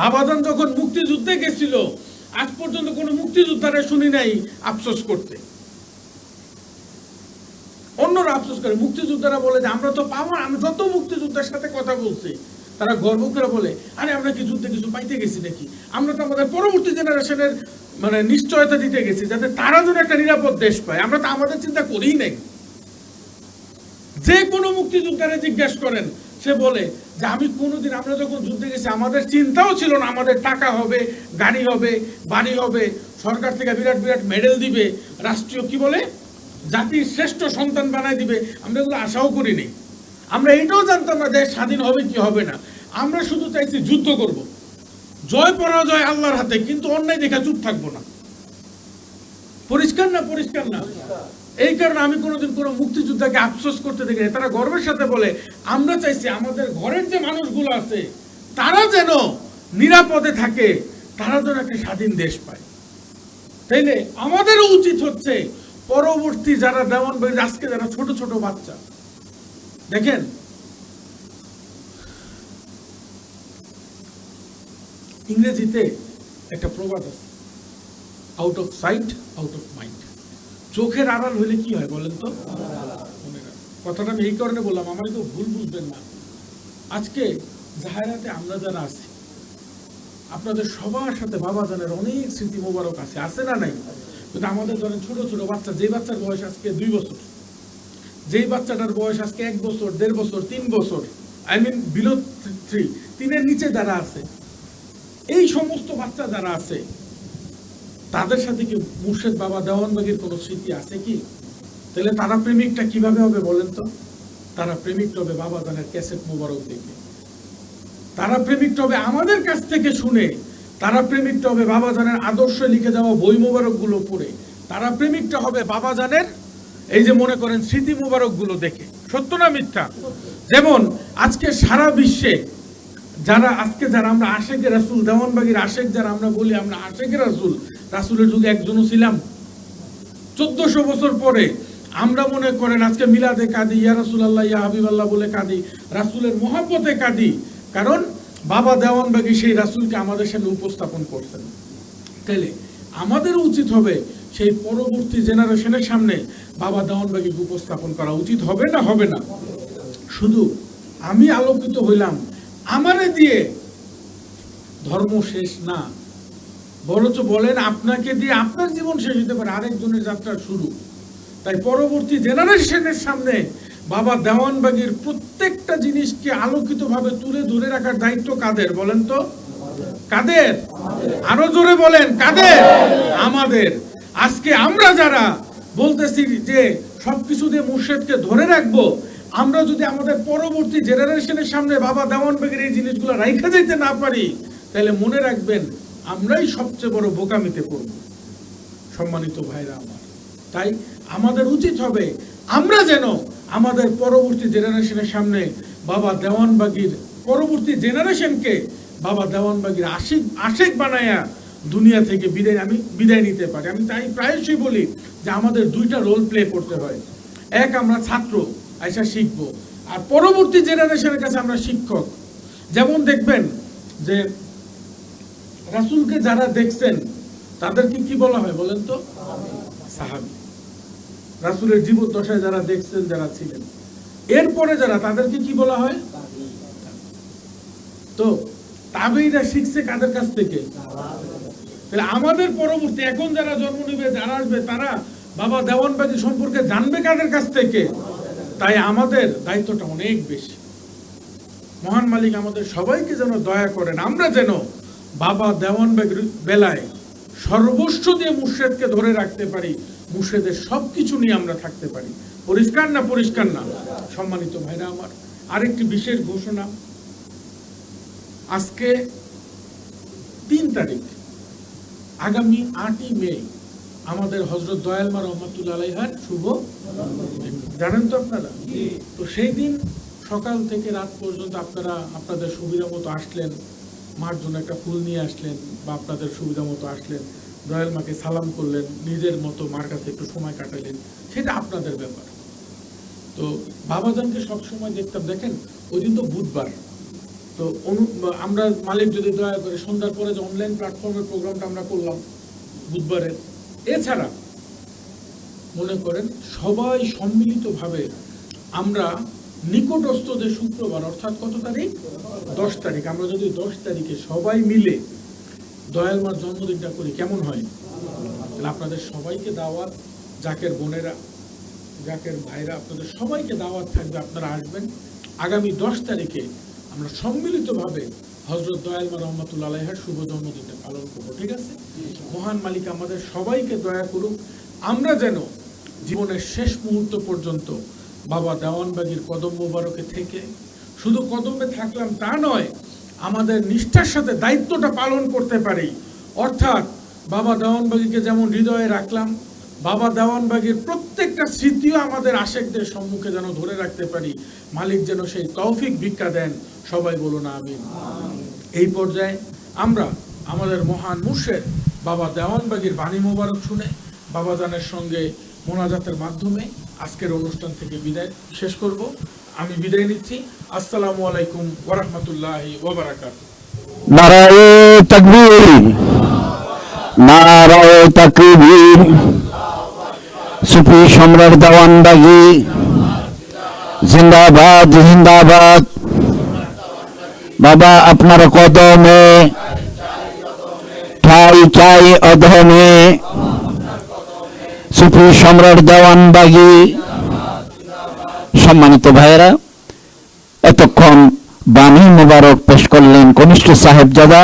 বাবাজান যখন মুক্তিযুদ্ধে গেছিল, আজ পর্যন্ত কোনো মুক্তিযোদ্ধারা শুনি নাই আফসোস করতে। অন্যরা আফসোস করে, মুক্তিযোদ্ধারা বলে যে আমরা তো পাবো। আমি যত মুক্তিযোদ্ধার সাথে কথা বলছি তারা গর্ব করে বলে, আরে আমরা কি যুদ্ধে কিছু পাইতে গেছি নাকি? আমরা তো আমাদের পরবর্তী জেনারেশনের নিশ্চয়তা দিতে গেছি, যাতে তারা যেন একটা নিরাপদ দেশ পায়। আমরা তো আমাদের চিন্তা করেই নাই। যে কোনো মুক্তিযোদ্ধারে জিজ্ঞাসা করেন, সে বলে যে আমরা যখন যুদ্ধে গেছি আমাদের চিন্তাও ছিল না আমাদের টাকা হবে, গাড়ি হবে, বাড়ি হবে, সরকার থেকে বিরাট বিরাট মেডেল দিবে, রাষ্ট্রীয় কি বলে জাতির শ্রেষ্ঠ সন্তান বানায় দিবে। আমরা এগুলো আশাও করিনি। আমরা এটাও জানতাম না দেশ স্বাধীন হবে কি হবে না। আমরা শুধু চাইছি যুদ্ধ করব, জয় পরাজয় আল্লাহর হাতে, কিন্তু অন্যায় দেখা চুপ থাকবো না। পরিষ্কার না? এই কারণে আমি কোনোদিন কোনো মুক্তিযোদ্ধাকে আফসোস করতে দেখি না। তারা গর্বের সাথে বলে, আমরা চাইছি আমাদের ঘরের যে মানুষগুলো আছে তারা যেন নিরাপদে থাকে, তারা যেন একটা স্বাধীন দেশ পায়। তাইলে আমাদেরও উচিত হচ্ছে পরবর্তী যারা দেওয়ানবাগি, আজকে যারা ছোট ছোট বাচ্চা, দেখেন ইংরেজিতে একটা প্রবাদ আছে, out of sight out of mind. চোখের আড়াল হইলে কি হয় বলেন তো? কথাটা আমি এই কারণে বললাম, আমার তো ভুল বুঝবেন না। আজকে জাহেরাতে আমরা যারা আছি, আপনাদের সবার সাথে বাবাজানের অনেক স্মৃতি মোবারক আছে না নাই? কিন্তু আমাদের ধরেন ছোট ছোট বাচ্চা, যেই বাচ্চার বয়স আজকে 2 বছর, যেই বাচ্চাটার বয়স আজকে 1 বছর, 1.5 বছর, 3 বছর, বিলো 3, 3-এর নিচে যারা আছে, এই সমস্ত বাচ্চা যারা আছে, তাদের সাথে কি মুর্শেদ বাবা দেওয়ানবাগির কোনো স্মৃতি আছে কি? তাহলে তারা প্রেমিকটা কিভাবে হবে বলেন তো? তারা প্রেমিকটা হবে বাবাজানের ক্যাসেট মোবারক দেখে, তারা প্রেমিকটা হবে আমাদের কাছ থেকে শুনে, তারা প্রেমিকটা হবে বাবাজানের আদর্শে লিখে যাওয়া বই মোবারক গুলো পড়ে, তারা প্রেমিকটা হবে বাবাজানের এই যে মনে করেন স্মৃতি মোবারক গুলো দেখে। সত্য না মিথ্যা? যেমন আজকে সারা বিশ্বে যারা আমরা আশেকে রাসূল, দেওয়ানবাগির আশেক যারা আমরা বলি, আমরা আশেকে রাসূল, রাসূলের যুগে একজনও ছিলাম। 1400 বছর পরে আমরা মনে করেন আজকে মিলাদে কাঁদি, ইয়া রাসূলুল্লাহ ইয়া হাবিবাল্লাহ বলে কাঁদি, রাসূলের মহব্বতে কাঁদি, কারণ বাবা দেওয়ানবাগি সেই রাসূলকে আমাদের সামনে উপস্থাপন করছেন। তাহলে আমাদের উচিত হবে সেই পরবর্তী জেনারেশনের সামনে বাবা দেওয়ানবাগিকে উপস্থাপন করা উচিত হবে না? শুধু আমি আলোকিত হইলাম আমারে দিয়ে ধর্ম শেষ না, বরঞ্চ বলেন আপনাকে দিয়ে আপনার জীবন শেষ হতে পারে, আরেকজনের যাত্রা শুরু। তাই পরবর্তী জেনারেশনের সামনে বাবা দেওয়ানবাগীর প্রত্যেকটা জিনিসকে আলোকিতভাবে তুলে ধরে রাখার দায়িত্ব কাদের বলেন তো? কাদের? আরো জোরে বলেন, কাদের? আমাদের। আজকে আমরা যারা বলতেছি যে সবকিছু দিয়ে মুর্শেদকে ধরে রাখবো, আমরা যদি আমাদের পরবর্তী জেনারেশনের সামনে বাবা দেওয়ানবাগীর এই জিনিসগুলো রাইখা যেতে না পারি, তাহলে মনে রাখবেন আমরাই সবচেয়ে বড় বোকামিতে পড়ব। সম্মানিত ভাইরা আমার, তাই আমাদের উচিত হবে আমরা যেন আমাদের পরবর্তী জেনারেশনের সামনে বাবা দেওয়ানবাগীর পরবর্তী জেনারেশনকে বাবা দেওয়ানবাগীর আশিক বানায়া দুনিয়া থেকে বিদায় নিতে পারি। আমি তাই প্রায়শই বলি যে আমাদের দুইটা রোল প্লে করতে হয়। এক, আমরা ছাত্র আইসা শিখবো, আর পরবর্তী জেনারেশনের কাছে আমরা শিক্ষক। যেমন দেখবেন যে রাসূলকে যারা দেখছেন তাদেরকে কি বলা হয় বলেন তো? সাহাবী। রাসূলের জীবদ্দশায় যারা দেখছেন, যারা ছিলেন, এরপরে যারা, তাদেরকে কি বলা হয়? তো তাবেঈরা শিখছে কাদের কাছ থেকে? তাহলে আমাদের পরবর্তী এখন যারা জন্ম নেবে, যারা আসবে, তারা বাবা দেওয়ানবাগী সম্পর্কে জানবে কাদের কাছ থেকে? তাই আমাদের দায়িত্বটা অনেক বেশি। মহান মালিক আমাদের সবাইকে যেন দয়া করেন, আমরা যেন বাবা দেওয়ানবাগীর বেলায় সর্বস্ব দিয়ে মুর্শেদকে ধরে রাখতে পারি, মুর্শেদের সবকিছু নিয়ে আমরা থাকতে পারি। পরিষ্কার না? পরিষ্কার না? সম্মানিত ভাইরা আমার, আরেকটি বিশেষ ঘোষণা। আজকে 3 তারিখ, আগামী 8ই মে আমাদের হযরত দয়াল মা রহমাতুল্লাহ আলাইহার শুভ, জানেন তো আপনারা? তো সেই দিন সকাল থেকে রাত পর্যন্ত আপনারা আপনাদের সুবিধা মতো আসলেন, মার জন্য একটা ফুল নিয়ে আসলেন, বা আপনাদের সুবিধা মতো আসলেন, দয়াল মাকে সালাম করলেন, নিজের মতো মার কাছে একটু সময় কাটালেন, সেটা আপনাদের ব্যাপার। তো বাবাজানকে সবসময় দেখতাম, দেখেন ওই দিন তো বুধবার, তো আমরা মালিক যদি দয়া করে সন্ধ্যার পরে যে অনলাইন প্ল্যাটফর্মের প্রোগ্রামটা আমরা করলাম বুধবারের, এছাড়া মনে করেন সবাই সম্মিলিতভাবে আমরা নিকটস্থ যে শুক্রবার, অর্থাৎ কত তারিখ? 10 তারিখ, আমরা যদি 10 তারিখে সবাই মিলে দয়াল মার জন্মদিনটা করি, কেমন হয়? তাহলে আপনাদের সবাইকে দাওয়াত, জাকের বোনেরা, জাকের ভাইরা, আপনাদের সবাইকে দাওয়াত থাকবে, আপনারা আসবেন। আগামী 10 তারিখে আমরা সম্মিলিতভাবে হযরত দয়াল মা রহমাতুল্লাহ আলাইহার শুভ জন্মদিনটা পালন করবো, ঠিক আছে? মহান মালিক আমাদের সবাইকে দয়া করুক, আমরা যেন জীবনের শেষ মুহূর্ত পর্যন্ত বাবা দেওয়ানবাগীর কদম মোবারকে থেকে, শুধু কদমে থাকলাম তা নয়, আমাদের নিষ্ঠার সাথে দায়িত্বটা পালন করতে পারি। অর্থাৎ বাবা দেওয়ানবাগীকে যেমন হৃদয়ে রাখলাম, বাবা দেওয়ানবাগীর প্রত্যেকটা স্মৃতিও আমাদের আশেকদের সম্মুখে যেন ধরে রাখতে পারি। মালিক যেন সেই তৌফিক ভিক্ষা দেন, সবাই বলুন আমিন। এই পর্যায়ে আমরা আমাদের মহান মুর্শেদ বাবা দেওয়ানবাগীর বাণী মোবারক শুনে বাবাজানের সঙ্গে মোনাজাতের মাধ্যমে আজকের অনুষ্ঠান থেকে বিদায় শেষ করব। আমি বিদায় নিচ্ছি। আসসালামু আলাইকুম ওয়া রাহমাতুল্লাহি ওয়া বারাকাতুহু। নারায়ে তাকবীর, নারায়ে তাকবীর। সুফি সম্রাট দেওয়ানবাগী জিন্দাবাদ, জিন্দাবাদ। বাবা আপনার কদমে ঠাই চাই অধমে, সুফি সম্রাট দেওয়ানবাগী। সম্মানিত ভাইয়েরা, এতক্ষণ বাণী মোবারক পেশ করলেন কনিষ্ঠ সাহেবজাদা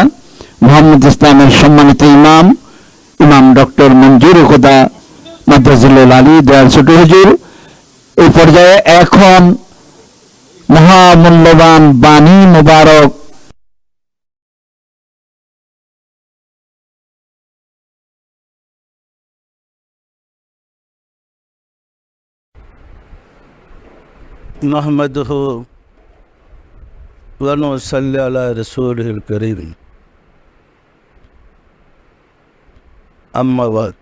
মোহাম্মদ ইসলামের সম্মানিত ইমাম, ইমাম ডক্টর মঞ্জুর খোদা মাদ্রাজুল আলী দয়াল ছোট হুজুর। এই পর্যায়ে এখন মহামূল্যবান বাণী মোবারক नहमदहु व नुसल्ली अला रसूलिल करीम। अम्मा बाद,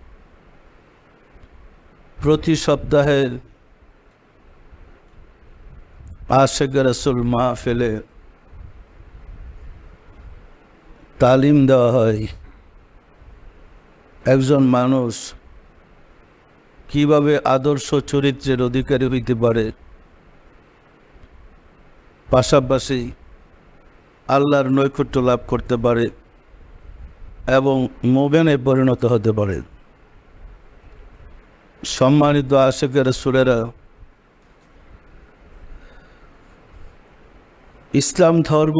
प्रति सप्ताहे आशिक रसूल महफिले तालीम देওয়া হয় একজন মানুষ কিভাবে আদর্শ চরিত্রের অধিকারী হইতে পারে, পাশাপাশি আল্লাহর নৈকট্য লাভ করতে পারে এবং মোমেনে পরিণত হতে পারে। সম্মানিত আশিকে রাসূলেরা, ইসলাম ধর্ম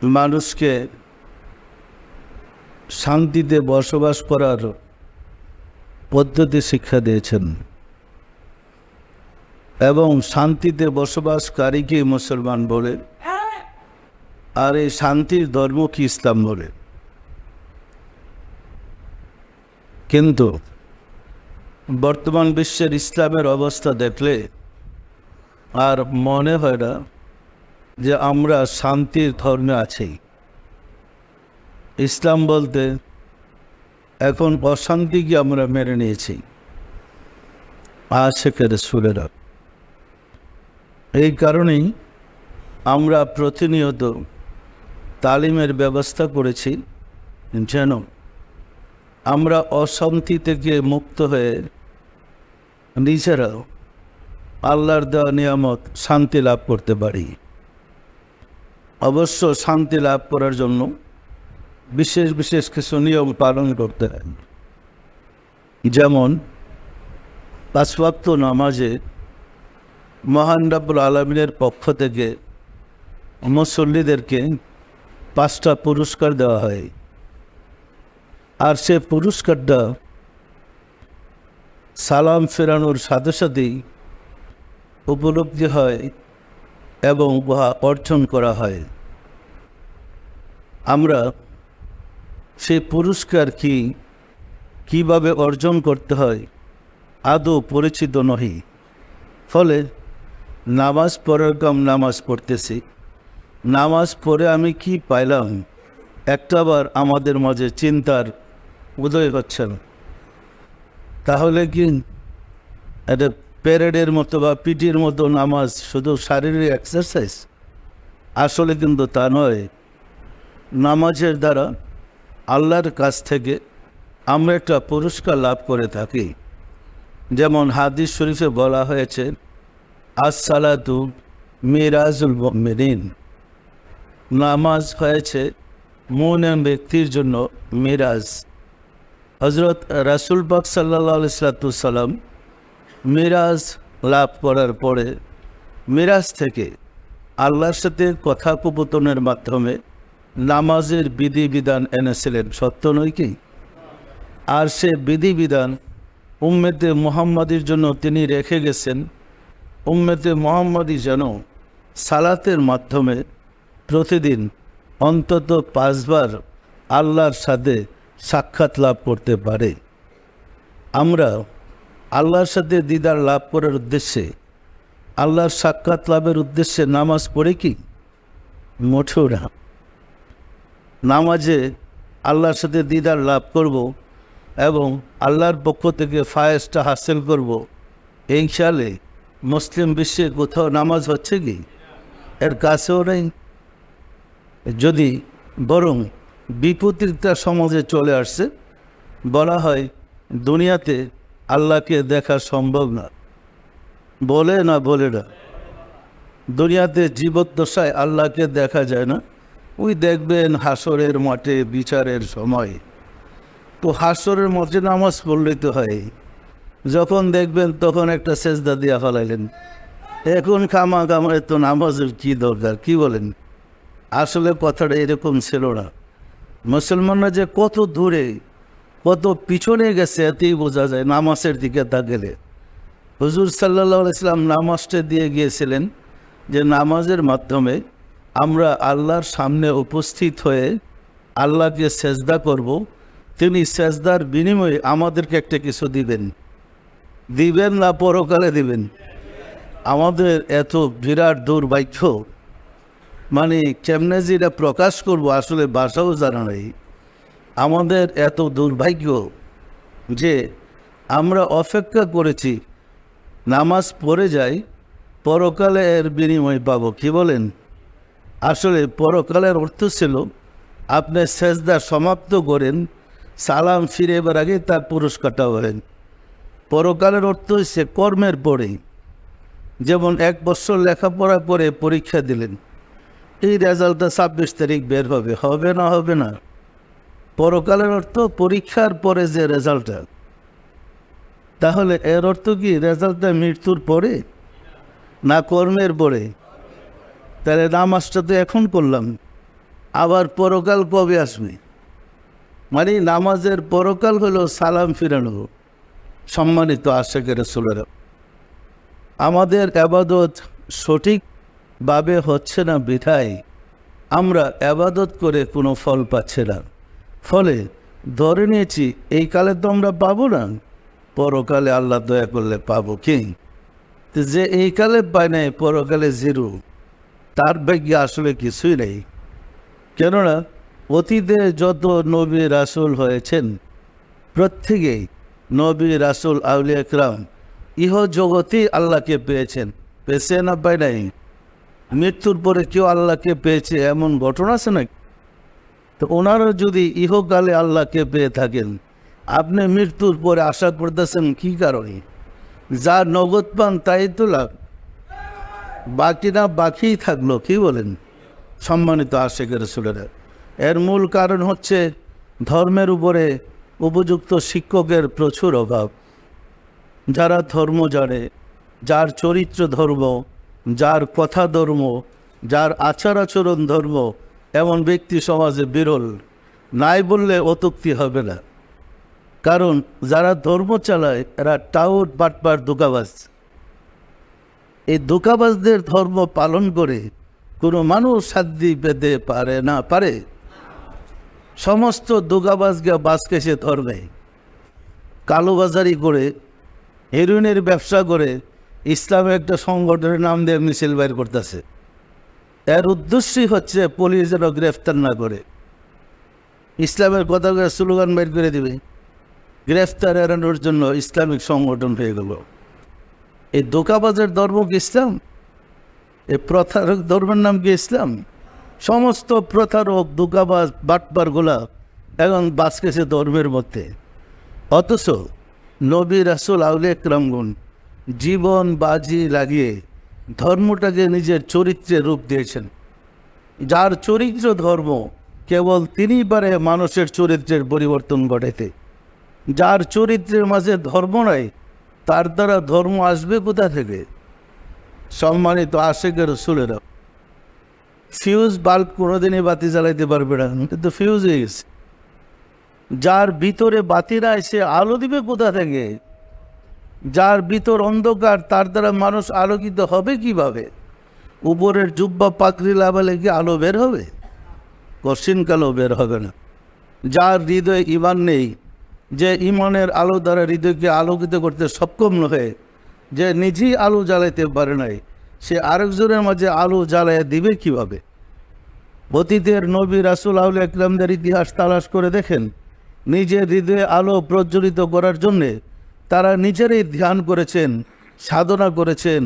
মানুষকে শান্তিতে বসবাস করার পদ্ধতি শিক্ষা দিয়েছেন এবং শান্তিতে বসবাসকারীকে মুসলমান বলে, আর এই শান্তির ধর্ম কি ইসলাম বলে। কিন্তু বর্তমান বিশ্বের ইসলামের অবস্থা দেখলে আর মনে হয় না যে আমরা শান্তির ধর্মে আছি। ইসলাম বলতে এখন অশান্তিকে আমরা মেনে নিয়েছি। আশিকে রাসূলেরা, এই কারণেই আমরা প্রতিনিয়ত তালিমের ব্যবস্থা করেছি যেন আমরা অশান্তি থেকে মুক্ত হয়ে নিজেরাও আল্লাহর দেওয়া নিয়ামত শান্তি লাভ করতে পারি। অবশ্য শান্তি লাভ করার জন্য বিশেষ বিশেষ কিছু নিয়ম পালন করতে হয়। যেমন 5 ওয়াক্ত নামাজে মহান রব্বুল আলামিনের পক্ষ থেকে মুসল্লিদেরকে 5টা পুরস্কার দেওয়া হয়, আর সে পুরস্কারটা সালাম ফেরানোর সাথে সাথেই উপলব্ধি হয় এবং উহা অর্জন করা হয়। আমরা সেই পুরস্কার কিভাবে অর্জন করতে হয় আদৌ পরিচিত নহি। ফলে নামাজ পড়ার কম নামাজ পড়তেছি, নামাজ পড়ে আমি কি পাইলাম একটাবার আমাদের মাঝে চিন্তার উদয় হচ্ছে না। তাহলে কি এটা প্যারেডের মতো বা পিটির মতো নামাজ, শুধু শারীরিক এক্সারসাইজ? আসলে কিন্তু তা নয়। নামাজের দ্বারা আল্লাহর কাছ থেকে আমরা একটা পুরস্কার লাভ করে থাকি। যেমন হাদিস শরীফে বলা হয়েছে, আস-সালাতু মিরাজুল মুমিনিন, নামাজ হয়েছে মুমিন ব্যক্তির জন্য মিরাজ। হযরত রাসূল পাক সাল্লাল্লাহু আলাইহি সাল্লাম মিরাজ লাভ করার পরে মিরাজ থেকে আল্লাহর সাথে কথোপকথনের মাধ্যমে নামাজের বিধিবিধান এনেছিলেন, সত্য নয় কি? আর সে বিধিবিধান উম্মতে মুহাম্মাদির জন্য তিনি রেখে গেছেন। উম্মতে মুহাম্মাদি যেন সালাতের মাধ্যমে প্রতিদিন অন্তত 5 বার আল্লাহর সাথে সাক্ষাৎ লাভ করতে পারে। আমরা আল্লাহর সাথে দিদার লাভ করার উদ্দেশ্যে, আল্লাহর সাক্ষাৎ লাভের উদ্দেশ্যে নামাজ পড়ে কি? মোটেও না। নামাজে আল্লাহর সাথে দিদার লাভ করব এবং আল্লাহর পক্ষ থেকে ফায়েজটা হাসিল করব, এই সালে মুসলিম বিশ্বে কোথাও নামাজ হচ্ছে কি? এর কাছেও নেই। যদি বরং বিপত্তিটা সমাজে চলে আসছে, বলা হয় দুনিয়াতে আল্লাহকে দেখা সম্ভব না। বলে না দুনিয়াতে জীবদ্দশায় আল্লাহকে দেখা যায় না। ওই দেখবেন হাসরের মাঠে বিচারের সময়। তো হাসরের মাঠে নামাজ পড়লেই তো হয়। যখন দেখবেন তখন একটা সেজদা দিয়া ফেলাইলেন। এখন কামায় তো নামাজের কি দরকার, কি বলেন? আসলে কথাটা এরকম ছিল না। মুসলমানরা যে কত দূরে, কত পিছনে গেছে এতেই বোঝা যায় নামাজের দিকে তাকালে। হুজুর সাল্লাল্লাহু আলাইহি সাল্লাম নামাজটা দিয়ে গিয়েছিলেন যে নামাজের মাধ্যমে আমরা আল্লাহর সামনে উপস্থিত হয়ে আল্লাহকে সেজদা করব। তিনি সেজদার বিনিময়ে আমাদেরকে একটা কিছু দিবেন না পরকালে দিবেন। আমাদের এত বিরাট দুর্ভাগ্য, মানে কেমনে যে এটা প্রকাশ করব আসলে ভাষাও জানা নেই। আমাদের এত দুর্ভাগ্য যে আমরা অপেক্ষা করেছি নামাজ পড়ে যাই, পরকালে এর বিনিময় পাবো। কি বলেন? আসলে পরকালের অর্থ ছিল আপনি সেজদা সমাপ্ত করেন, সালাম ফিরে এবার আগে তার পুরস্কারটা বলেন। পরকালের অর্থ হচ্ছে কর্মের পরে। যেমন 1 বছর লেখাপড়া করে পরীক্ষা দিলেন, এই রেজাল্টটা 26 তারিখ বের হবে, হবে না হবে না? পরকালের অর্থ পরীক্ষার পরে যে রেজাল্টটা, তাহলে এর অর্থ কি রেজাল্টটা মৃত্যুর পরে না কর্মের পরে? তাহলে নামাজটা তো এখন করলাম, আবার পরকাল কবে আসবে? মানে নামাজের পরকাল হলো সালাম ফিরানো। সম্মানিত আশিকের রাসূলেরা, আমাদের ইবাদত সঠিকভাবে হচ্ছে না বিধায় আমরা ইবাদত করে কোনো ফল পাচ্ছি না। ফলে ধরে নিয়েছি এই কালে তো আমরা পাবো না, পরকালে আল্লাহ দয়া করলে পাবো। কি তো যে এই কালে পায় নাই, পরকালে জিরো, তার ভাগ্যে আসলে কিছুই নেই। কেননা অতীতে যত নবী রাসূল হয়েছেন, প্রত্যেকেই নবী রাসূল আউলিয়া ইকরাম ইহ জগতেই আল্লাহকে পেয়েছেন। পেয়েছে না পায় নাই? মৃত্যুর পরে কেউ আল্লাহকে পেয়েছে এমন ঘটনা আছে নাকি? তো ওনারা যদি ইহকালে আল্লাহকে পেয়ে থাকেন, আপনি মৃত্যুর পরে আশা করতেছেন কি কারণে? যা নগদ পান তাই তো লাভ, বাকি না বাকিই থাকলো। কি বলেন সম্মানিত আশিকের রাসূলেরা? এর মূল কারণ হচ্ছে ধর্মের উপরে উপযুক্ত শিক্ষকের প্রচুর অভাব। যারা ধর্ম জানে, যার চরিত্র ধর্ম, যার কথা ধর্ম, যার আচার আচরণ ধর্ম, এমন ব্যক্তি সমাজে বিরল। নাই বললে অত্যুক্তি হবে না। কারণ যারা ধর্ম চালায় এরা টাউট বাটপার ধোঁকাবাজ। এই ধোঁকাবাজদের ধর্ম পালন করে কোনো মানুষ শান্তি পেতে পারে না। পারে? সমস্ত ধোঁকাবাজকে বাজকে সে ধর্মে কালোবাজারি করে, হেরোইনের ব্যবসা করে ইসলামের একটা সংগঠনের নাম দিয়ে মিছিল বাইর করতেছে। এর উদ্দেশ্যই হচ্ছে পুলিশ যেন গ্রেফতার না করে, ইসলামের কথা করে স্লোগান বাইর করে দিবে, গ্রেফতার এড়ানোর জন্য ইসলামিক সংগঠন হয়ে গেল। এই ধোঁকাবাজের ধর্ম কি ইসলাম? এই প্রতারক ধর্মের নাম কি ইসলাম? সমস্ত প্রতারক ধোঁকাবাজ বাটপারগুলা এখন বাঁচকেছে ধর্মের মধ্যে। অথচ নবী রাসূল আউলিয়া ইকরামগণ জীবন বাজি লাগিয়ে ধর্মটাকে নিজের চরিত্রে রূপ দিয়েছেন। যার চরিত্র ধর্ম, কেবল তিনিই পারে মানুষের চরিত্রের পরিবর্তন ঘটাইতে। যার চরিত্রের মাঝে ধর্ম নাই, তার দ্বারা ধর্ম আসবে কোথা থেকে? সম্মানিত আশিকের রাসূলেরা, ফিউজ বাল্ব কোনোদিনই বাতি জ্বালাইতে পারবে না, কিন্তু ফিউজ হয়ে গেছে। যার ভিতরে বাতি নাই, সে আলো দিবে কোথা থেকে? যার ভিতর অন্ধকার, তার দ্বারা মানুষ আলোকিত হবে কিভাবে? উপরের জুব্বা পাকড়ি লাগালে কি আলো বের হবে? কশিনকালও বের হবে না। যার হৃদয়ে ঈমান নেই, যে ঈমানের আলো দ্বারা হৃদয়কে আলোকিত করতে সক্ষম নয়, যে নিজেই আলো জ্বালাইতে পারে নাই, সে আরেকজনের মাঝে আলো জ্বালাইয়া দিবে কিভাবে? অতীতের নবী রাসূল আউলিয়া ইকরামদের ইতিহাস তালাশ করে দেখেন, নিজের হৃদয়ে আলো প্রজ্বলিত করার জন্যে তারা নিজেরাই ধ্যান করেছেন, সাধনা করেছেন,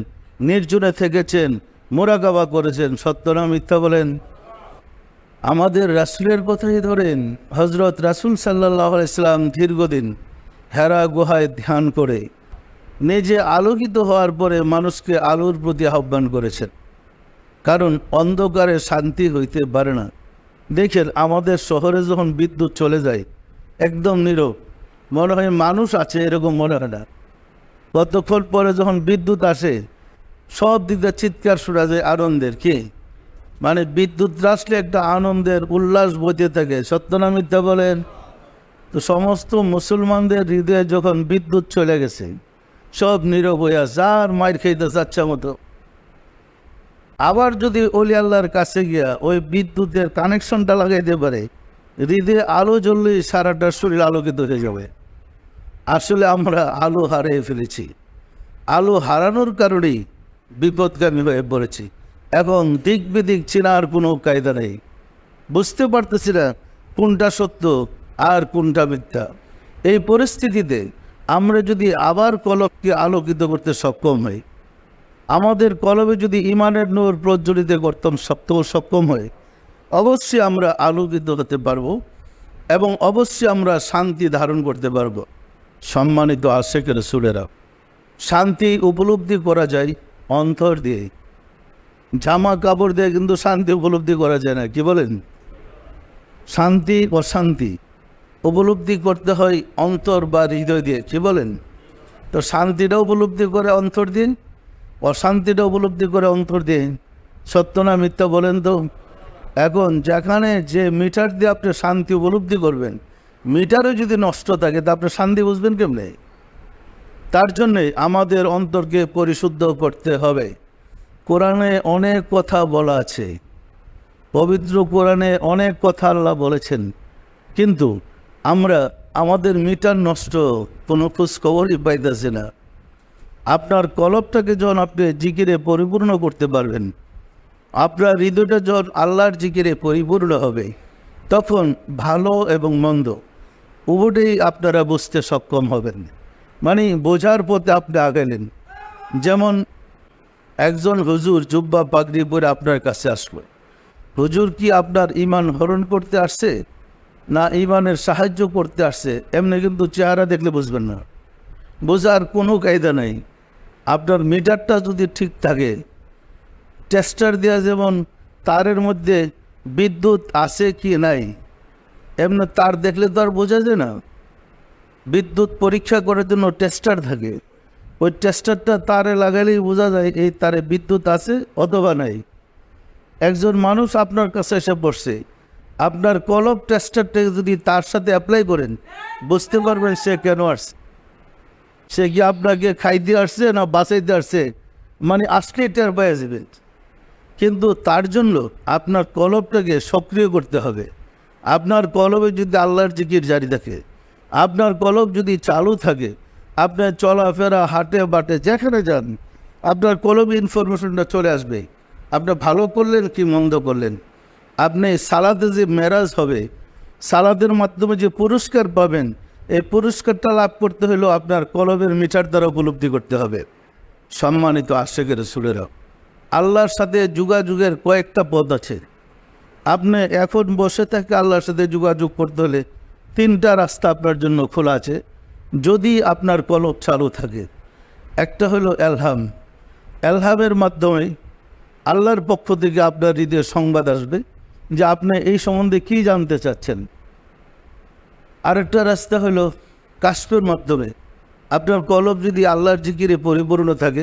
নির্জনে থেকেছেন, মুরাকাবা করেছেন। সত্য না মিথ্যা বলেন? আমাদের রাসূলের কথাই ধরেন, হযরত রাসূল সাল্লাল্লাহু আলাইহি সাল্লাম দীর্ঘদিন হেরা গুহায় ধ্যান করে নিজে আলোকিত হওয়ার পরে মানুষকে আলোর প্রতি আহ্বান করেছেন। কারণ অন্ধকারে শান্তি হইতে পারে না। দেখেন আমাদের শহরে যখন বিদ্যুৎ চলে যায়, একদম নীরব, মনে হয় মানুষ আছে এরকম মনে হয় না। কতক্ষণ পরে যখন বিদ্যুৎ আসে, সব দিক দিয়ে চিৎকার শোনা যায় আনন্দের। কি মানে বিদ্যুৎ আসলে একটা আনন্দের উল্লাস বইতে থাকে। সত্য না মিথ্যা বলেন? তো সমস্ত মুসলমানদের হৃদয়ে যখন বিদ্যুৎ চলে গেছে, সব নীরব হইয়া যার মাইর খাইতে চাচ্ছা মতো। আবার যদি ওলি আল্লাহর কাছে গিয়া ওই বিদ্যুতের কানেকশনটা লাগাইতে পারে, হৃদয়ে আলো জ্বললেই সারাটা শরীর আলোকিত হয়ে যাবে। আসলে আমরা আলো হারিয়ে ফেলেছি। আলো হারানোর কারণেই বিপদগামী হয়ে পড়েছি। এখন দিক বিদিক চেনার কোনো কায়দা নেই, বুঝতে পারতেছি না কোনটা সত্য আর কোনটা মিথ্যা। এই পরিস্থিতিতে আমরা যদি আবার কলবকে আলোকিত করতে সক্ষম হই, আমাদের কলবে যদি ঈমানের নূর প্রজ্বলিত করতাম সক্ষম হয়, অবশ্যই আমরা আলোকিত হতে পারবো এবং অবশ্যই আমরা শান্তি ধারণ করতে পারবো। সম্মানিত আশিক রাসূলেরা, শান্তি উপলব্ধি করা যায় অন্তর দিয়ে। জামা কাপড় দিয়ে কিন্তু শান্তি উপলব্ধি করা যায় না, কি বলেন? শান্তি অশান্তি উপলব্ধি করতে হয় অন্তর বা হৃদয় দিয়ে, কি বলেন? তো শান্তিটা উপলব্ধি করে অন্তর দিয়ে, অশান্তিটা উপলব্ধি করে অন্তর দিয়ে। সত্য না মিথ্যা বলেন তো? এখন যেখানে যে মিটার দিয়ে আপনি শান্তি উপলব্ধি করবেন, মিটারও যদি নষ্ট থাকে তা আপনি শান্তি বুঝবেন কেমনে? তার জন্যে আমাদের অন্তরকে পরিশুদ্ধ করতে হবে। কোরআনে অনেক কথা বলা আছে, পবিত্র কোরআনে অনেক কথা আল্লাহ বলেছেন, কিন্তু আমরা আমাদের মিটার নষ্ট, কোনো খোঁজ খবরই পাইতেছি না। আপনার কলবটাকে যখন আপনি জিকিরে পরিপূর্ণ করতে পারবেন, আপনার হৃদয়টা যখন আল্লাহর জিকিরে পরিপূর্ণ হবে, তখন ভালো এবং মন্দ উভয়টাই আপনারা বুঝতে সক্ষম হবেন। মানে বোঝার পথে আপনি আগালেন। যেমন একজন হুজুর জুব্বা পাগড়ি পরে আপনার কাছে আসলো, হুজুর কি আপনার ঈমান হরণ করতে আসছে না ঈমানের সাহায্য করতে আসছে? এমনি কিন্তু চেহারা দেখলে বুঝবেন না, বোঝার কোনো কায়দা নাই। আপনার মিটারটা যদি ঠিক থাকে, টেস্টার দেওয়া যেমন তারের মধ্যে বিদ্যুৎ আছে কি নাই, এমনি তার দেখলে তো আর বোঝা যায় না। বিদ্যুৎ পরীক্ষা করার জন্য টেস্টার থাকে, ওই টেস্টারটা তারে লাগালেই বোঝা যায় এই তারে বিদ্যুৎ আছে অথবা নাই। একজন মানুষ আপনার কাছে এসে বসছে, আপনার কলব টেস্টারটাকে যদি তার সাথে অ্যাপ্লাই করেন, বুঝতে পারবেন সে কেন আসছে। সে কি আপনাকে খাইতে আসছে না বাঁচাইতে আসছে, মানে আসলে টের পেয়ে যাবেন। কিন্তু তার জন্য আপনার কলবটাকে সক্রিয় করতে হবে। আপনার কলবে যদি আল্লাহর জিকির জারি থাকে, আপনার কলব যদি চালু থাকে, আপনার চলাফেরা হাটে বাটে যেখানে যান, আপনার কলবে ইনফরমেশনটা চলে আসবে। আপনি ভালো করলেন কি মন্দ করলেন। আপনি সালাতে যে মেরাজ হবে, সালাতের মাধ্যমে যে পুরস্কার পাবেন, এই পুরস্কারটা লাভ করতে হলেও আপনার কলবের মিটার দ্বারা উপলব্ধি করতে হবে। সম্মানিত আশিকের রাসূলেরা, আল্লাহর সাথে যোগাযোগের কয়েকটা পথ আছে। আপনি এখন বসে থেকে আল্লাহর সাথে যোগাযোগ করতে হলে 3টা রাস্তা আপনার জন্য খোলা আছে, যদি আপনার কলব চালু থাকে। একটা হলো এলহাম। এলহামের মাধ্যমে আল্লাহর পক্ষ থেকে আপনার হৃদয়ে সংবাদ আসবে যে আপনি এই সম্বন্ধে কী জানতে চাচ্ছেন। আরেকটা রাস্তা হলো কাশফের মাধ্যমে। আপনার কলব যদি আল্লাহর জিকিরে পরিপূর্ণ থাকে,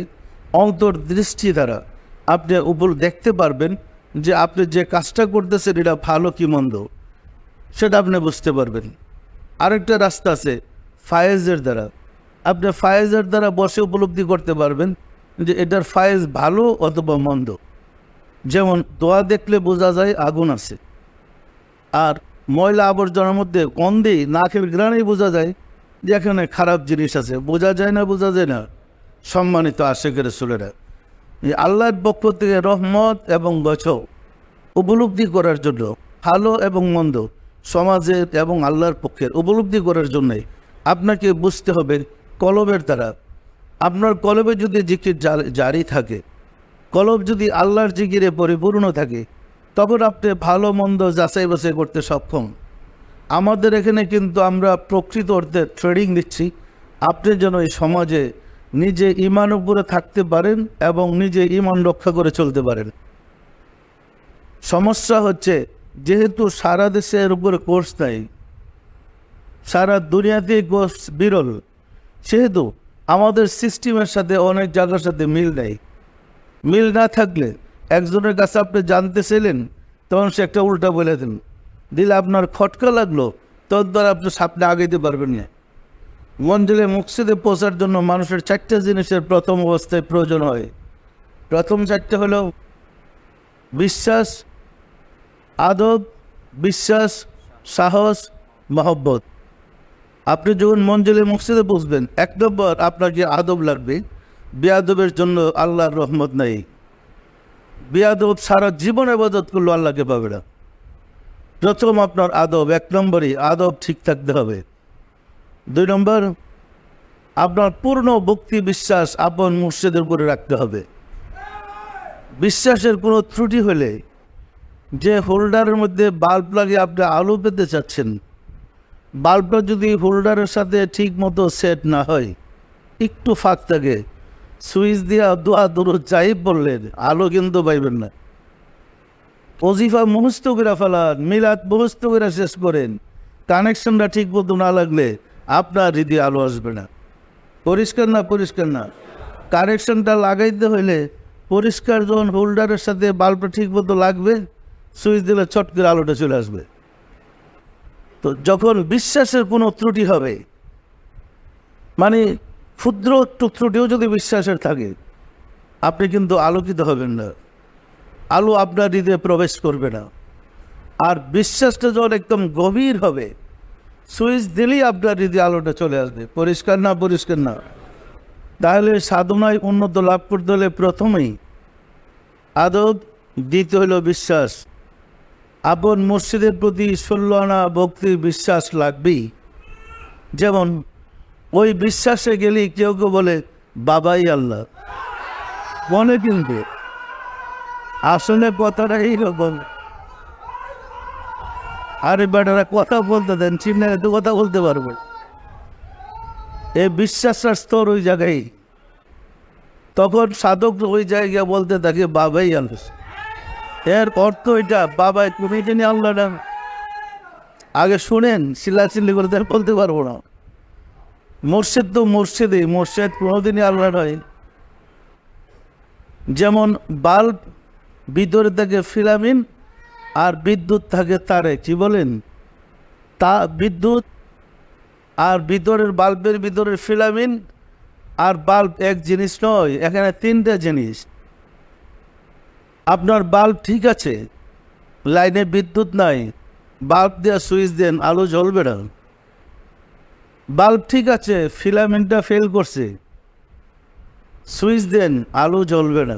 অন্তর্দৃষ্টি দ্বারা আপনি উপর দেখতে পারবেন যে আপনি যে কাজটা করতেছেন এটা ভালো কি মন্দ, সেটা আপনি বুঝতে পারবেন। আরেকটা রাস্তা আছে ফায়েজের দ্বারা। আপনি ফায়েজের দ্বারা বসে উপলব্ধি করতে পারবেন যে এটার ফায়েজ ভালো অথবা মন্দ। যেমন দোয়া দেখলে বোঝা যায় আগুন আছে, আর ময়লা আবর্জনার মধ্যে গন্ধে নাকের গ্রানেই বোঝা যায় যে এখানে খারাপ জিনিস আছে। বোঝা যায় না, বোঝা যায় না। সম্মানিত আশিকের রাসূলেরা, আল্লাহর পক্ষ থেকে রহমত এবং গজব উপলব্ধি করার জন্য, ভালো এবং মন্দ সমাজের এবং আল্লাহর পক্ষের উপলব্ধি করার জন্যে আপনাকে বুঝতে হবে কলবের দ্বারা। আপনার কলবে যদি জিকির জারি থাকে, কলব যদি আল্লাহর জিকিরে পরিপূর্ণ থাকে, তখন আপনি ভালো মন্দ যাচাই বাছাই করতে সক্ষম। আমাদের এখানে কিন্তু আমরা প্রকৃত অর্থে ট্রেনিং দিচ্ছি, আপনি যেন এই সমাজে নিজে ঈমান উপরে থাকতে পারেন এবং নিজে ঈমান রক্ষা করে চলতে পারেন। সমস্যা হচ্ছে যেহেতু সারা দেশে এর উপরে কোর্স নাই, সারা দুনিয়াতেই কোর্স বিরল, সেহেতু আমাদের সিস্টেমের সাথে অনেক জায়গার সাথে মিল নেই। মিল না থাকলে একজনের কাছে আপনি জানতে চাইলেন, তখন সে একটা উল্টা বলে দিলে আপনার খটকা লাগলো, তখন দ্বারা আপনি সামনে আগাইতে পারবেন না। মঞ্জিলে মুকসিদে পৌঁছার জন্য মানুষের 4টা জিনিসের প্রথম অবস্থায় প্রয়োজন হয়। প্রথম 4টা হলো বিশ্বাস, আদব, বিশ্বাস, সাহস, মহব্বত। আপনি যখন মঞ্জিলে মুকসিদে পৌঁছবেন, 1 নম্বর আপনাকে আদব লাগবে। বেয়াদবের জন্য আল্লাহর রহমত নাই। বেয়াদব সারা জীবন ইবাদত করলেও আল্লাহকে পাবে না। প্রথম আপনার আদব, 1 নম্বরই আদব ঠিক থাকতে হবে। 2 নম্বর, আপনার পূর্ণ ভক্তি বিশ্বাস আপন মুর্শিদের উপরে রাখতে হবে। বিশ্বাসের কোনো ত্রুটি হলে, যে হোল্ডারের মধ্যে বাল্ব লাগিয়ে আপনি আলো পেতে চাচ্ছেন, বাল্বটা যদি হোল্ডারের সাথে ঠিক মতো সেট না হয়, একটু ফাঁক থাকে, সুইচ দিয়া দোয়া দরুদ চাই বললেন, আলো কিন্তু পাইবেন না। ওজিফা মুখস্থ করে ফেলান, মিলাদ মুখস্থ করে শেষ করেন, কানেকশনটা ঠিক মতো না লাগলে আপনার হৃদয়ে আলো আসবে না। পরিষ্কার না? পরিষ্কার না? কানেকশনটা লাগাইতে হইলে পরিষ্কার যখন হোল্ডারের সাথে বাল্বটা ঠিক মতো লাগবে, সুইচ দিলে চট করে আলোটা চলে আসবে। তো যখন বিশ্বাসের কোনো ত্রুটি হবে, মানে ক্ষুদ্র একটু ত্রুটিও যদি বিশ্বাসের থাকে, আপনি কিন্তু আলোকিত হবেন না, আলো আপনার হৃদয়ে প্রবেশ করবে না। আর বিশ্বাসটা যখন একদম গভীর হবে, সুইচ দিলেই আপনার হৃদয়ে আলোটা চলে আসবে। পরিষ্কার না? পরিষ্কার না? তাহলে সাধনায় উন্নত লাভ করতে হলে প্রথমেই আদব, দ্বিতীয় হলো বিশ্বাস। আপন মুর্শিদের প্রতি 16 আনা ভক্তির বিশ্বাস লাগবেই। যেমন ওই বিশ্বাসে গেলেই কেউ কেউ বলে বাবাই আল্লাহ, মনে কিন্তু আসলে কথাটা এইরকম। আরে বেটারা কথা বলতে দেন, চিন্তা তো কথা বলতে পারবো। এই বিশ্বাসের স্তর ওই জায়গায়, তখন সাধক ওই জায়গায় বলতে থাকে বাবাই আল্লাহ। এর অর্থ এটা, বাবা তুমি জানি আল্লাহ না। আগে শুনেন, চিল্লাচিল্লি করে তার বলতে পারবো না। মুর্শিদ তো মুর্শিদই, মুর্শিদ কোনোদিনই আল্লাহ নয়। যেমন বাল্ব ভিতরে থাকে ফিলামিন আর বিদ্যুৎ থাকে তারে, কি বলেন, তা বিদ্যুৎ আর ভিতরের বাল্বের ভিতরের ফিলামিন আর বাল্ব এক জিনিস নয়, এখানে তিনটা জিনিস। আপনার বাল্ব ঠিক আছে, লাইনে বিদ্যুৎ নাই, বাল্ব দেওয়া সুইচ দেন, আলো জ্বলবে না। বাল্ব ঠিক আছে, ফিলামেন্টটা ফেল করছে, সুইচ দেন, আলো জ্বলবে না।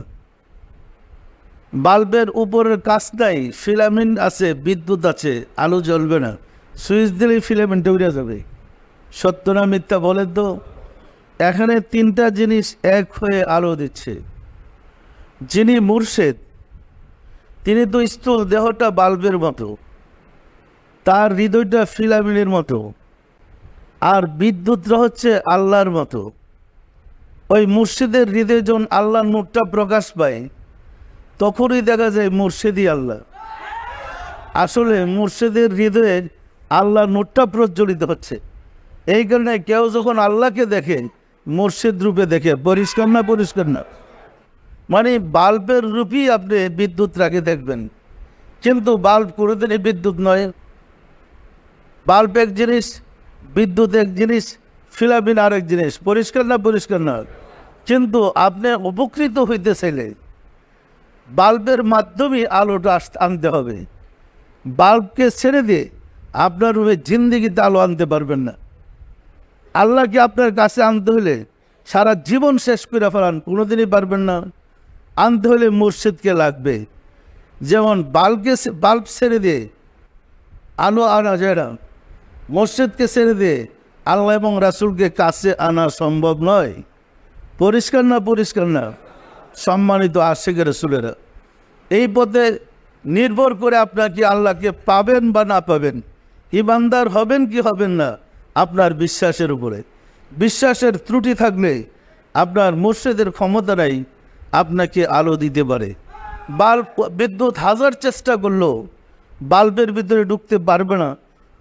বাল্বের উপরের কাজ নাই, ফিলামেন্ট আছে, বিদ্যুৎ আছে, আলো জ্বলবে না। সুইচ দিলেই ফিলামেন্টটা উড়ে যাবে। সত্য না মিথ্যা বলেন তো? এখানে তিনটা জিনিস এক হয়ে আলো দিচ্ছে। যিনি মুর্শিদ, তিনি তো স্থূল দেহটা বাল্বের মতো, তার হৃদয়টা ফিলামেন্টের মতো, আর বিদ্যুৎটা হচ্ছে আল্লাহর মতো। ওই মুর্শিদের হৃদয়ে যখন আল্লাহর নূরটা প্রকাশ পায়, তখনই দেখা যায় মুর্শিদই আল্লাহ। আসলে মুর্শিদের হৃদয়ে আল্লাহর নূরটা প্রজ্বলিত হচ্ছে। এই কারণে কেউ যখন আল্লাহকে দেখে মুর্শিদ রূপে দেখে। পরিষ্কার না? পরিষ্কার না? মানে বাল্বের রূপই আপনি বিদ্যুৎ রাখে দেখবেন, কিন্তু বাল্ব কোনোদিনই বিদ্যুৎ নয়। বাল্ব এক জিনিস, বিদ্যুৎ এক জিনিস, ফিলামেন্ট আরেক জিনিস। পরিষ্কার না? পরিষ্কার না? কিন্তু আপনি উপকৃত হইতে চাইলে বাল্বের মাধ্যমে আলোটা আনতে হবে। বাল্বকে ছেড়ে দিয়ে আপনার রূপে জিন্দিগিতে আলো আনতে পারবেন না। আল্লাহকে আপনার কাছে আনতে হলে সারা জীবন শেষ করে ফেলান, কোনোদিনই পারবেন না। আনতে হলে মুর্শিদকে লাগবে। যেমন বাল্ব ছেড়ে দিয়ে আলো আনা যায় না, মুর্শিদকে ছেড়ে দিয়ে আল্লাহ এবং রাসূলকে কাছে আনা সম্ভব নয়। পরিষ্কার না? পরিষ্কার না? সম্মানিত আশিক রাসূলেরা, এই পথে নির্ভর করে আপনার কি আল্লাহকে পাবেন বা না পাবেন, ইমানদার হবেন কি হবেন না, আপনার বিশ্বাসের উপরে। বিশ্বাসের ত্রুটি থাকলে আপনার মুর্শিদের ক্ষমতা নাই আপনাকে আলো দিতে পারে। বাল্ব বিদ্যুৎ হাজার চেষ্টা করলেও বাল্বের ভিতরে ঢুকতে পারবে না,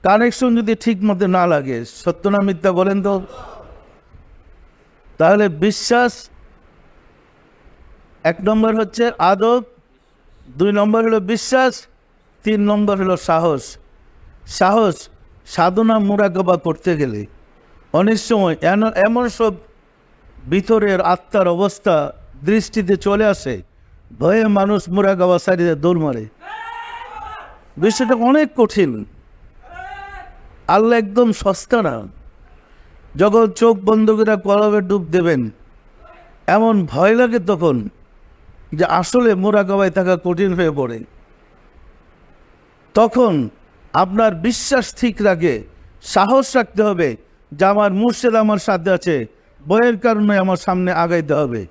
কানেকশন যদি ঠিক মতো না লাগে। সত্য না মিথ্যা বলেন তো? তাহলে বিশ্বাস এক নম্বর হচ্ছে আদব, 2 নম্বর হলো বিশ্বাস, 3 নম্বর হলো সাহস। সাহস সাধনা মুরাকাবা করতে গেলে অনেক সময় এমন সব ভিতরের আত্মার অবস্থা দৃষ্টিতে চলে আসে, ভয়ে মানুষ মুরাকাবা সারিয়ে দৌড় মারে। বিষয়টা অনেক কঠিন। আল্লাহ একদম সস্তা না। যখন চোখ বন্ধ করে কলবে ডুব দেবেন, এমন ভয় লাগে তখন যে আসলে মুরাকাবায় থাকা কঠিন হয়ে পড়ে। তখন আপনার বিশ্বাস ঠিক রাখে, সাহস রাখতে হবে যে আমার মুর্শিদ আমার সাথে আছে, ভয়ের কারণে আমার সামনে আগাইতে হবে।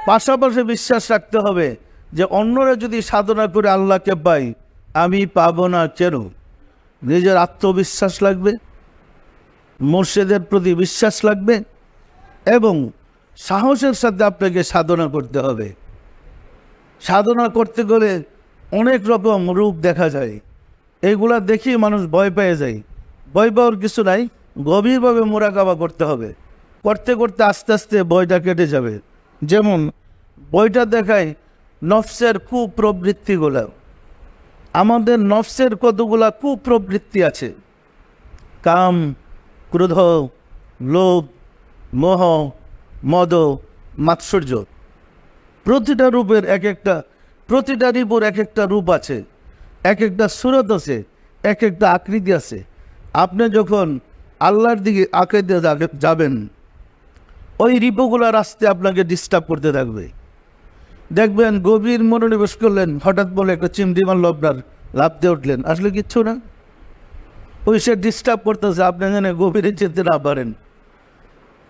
পাশাপাশি বিশ্বাস রাখতে হবে যে অন্যরা যদি সাধনা করে আল্লাহকে পাই, আমি পাবো না কেন। নিজের আত্মবিশ্বাস লাগবে, মুর্শিদের প্রতি বিশ্বাস লাগবে, এবং সাহসের সাথে আপনাকে সাধনা করতে হবে। সাধনা করতে গেলে অনেক রকম রূপ দেখা যায়, এইগুলা দেখেই মানুষ ভয় পেয়ে যায়। ভয় পাওয়ার কিছু নাই, গভীরভাবে মোরাকাবা করতে হবে। করতে করতে আস্তে আস্তে ভয়টা কেটে যাবে। যেমন বইটা দেখায় নফসের কুপ্রবৃত্তিগুলা। আমাদের নফসের কতগুলা কুপ্রবৃত্তি আছে, কাম, ক্রোধ, লোভ, মোহ, মদ, মাৎসর্য। প্রতিটা রূপের প্রতিটা রিপুর এক একটা রূপ আছে, এক একটা সুরত আছে, এক একটা আকৃতি আছে। আপনি যখন আল্লাহর দিকে আঁকাইতে যাবেন, ওই রিপুগুলা রাস্তায় আপনাকে ডিস্টার্ব করতে থাকবে। দেখবেন গভীর মনোনিবেশ করলেন, হঠাৎ বলে একটা চিমটি মারল, আপনার লাফ দিয়ে উঠলেন, আসলে কিচ্ছু না। ওই সে ডিস্টার্ব করতেছে, আপনি এখানে গভীরে যেতে না পারেন।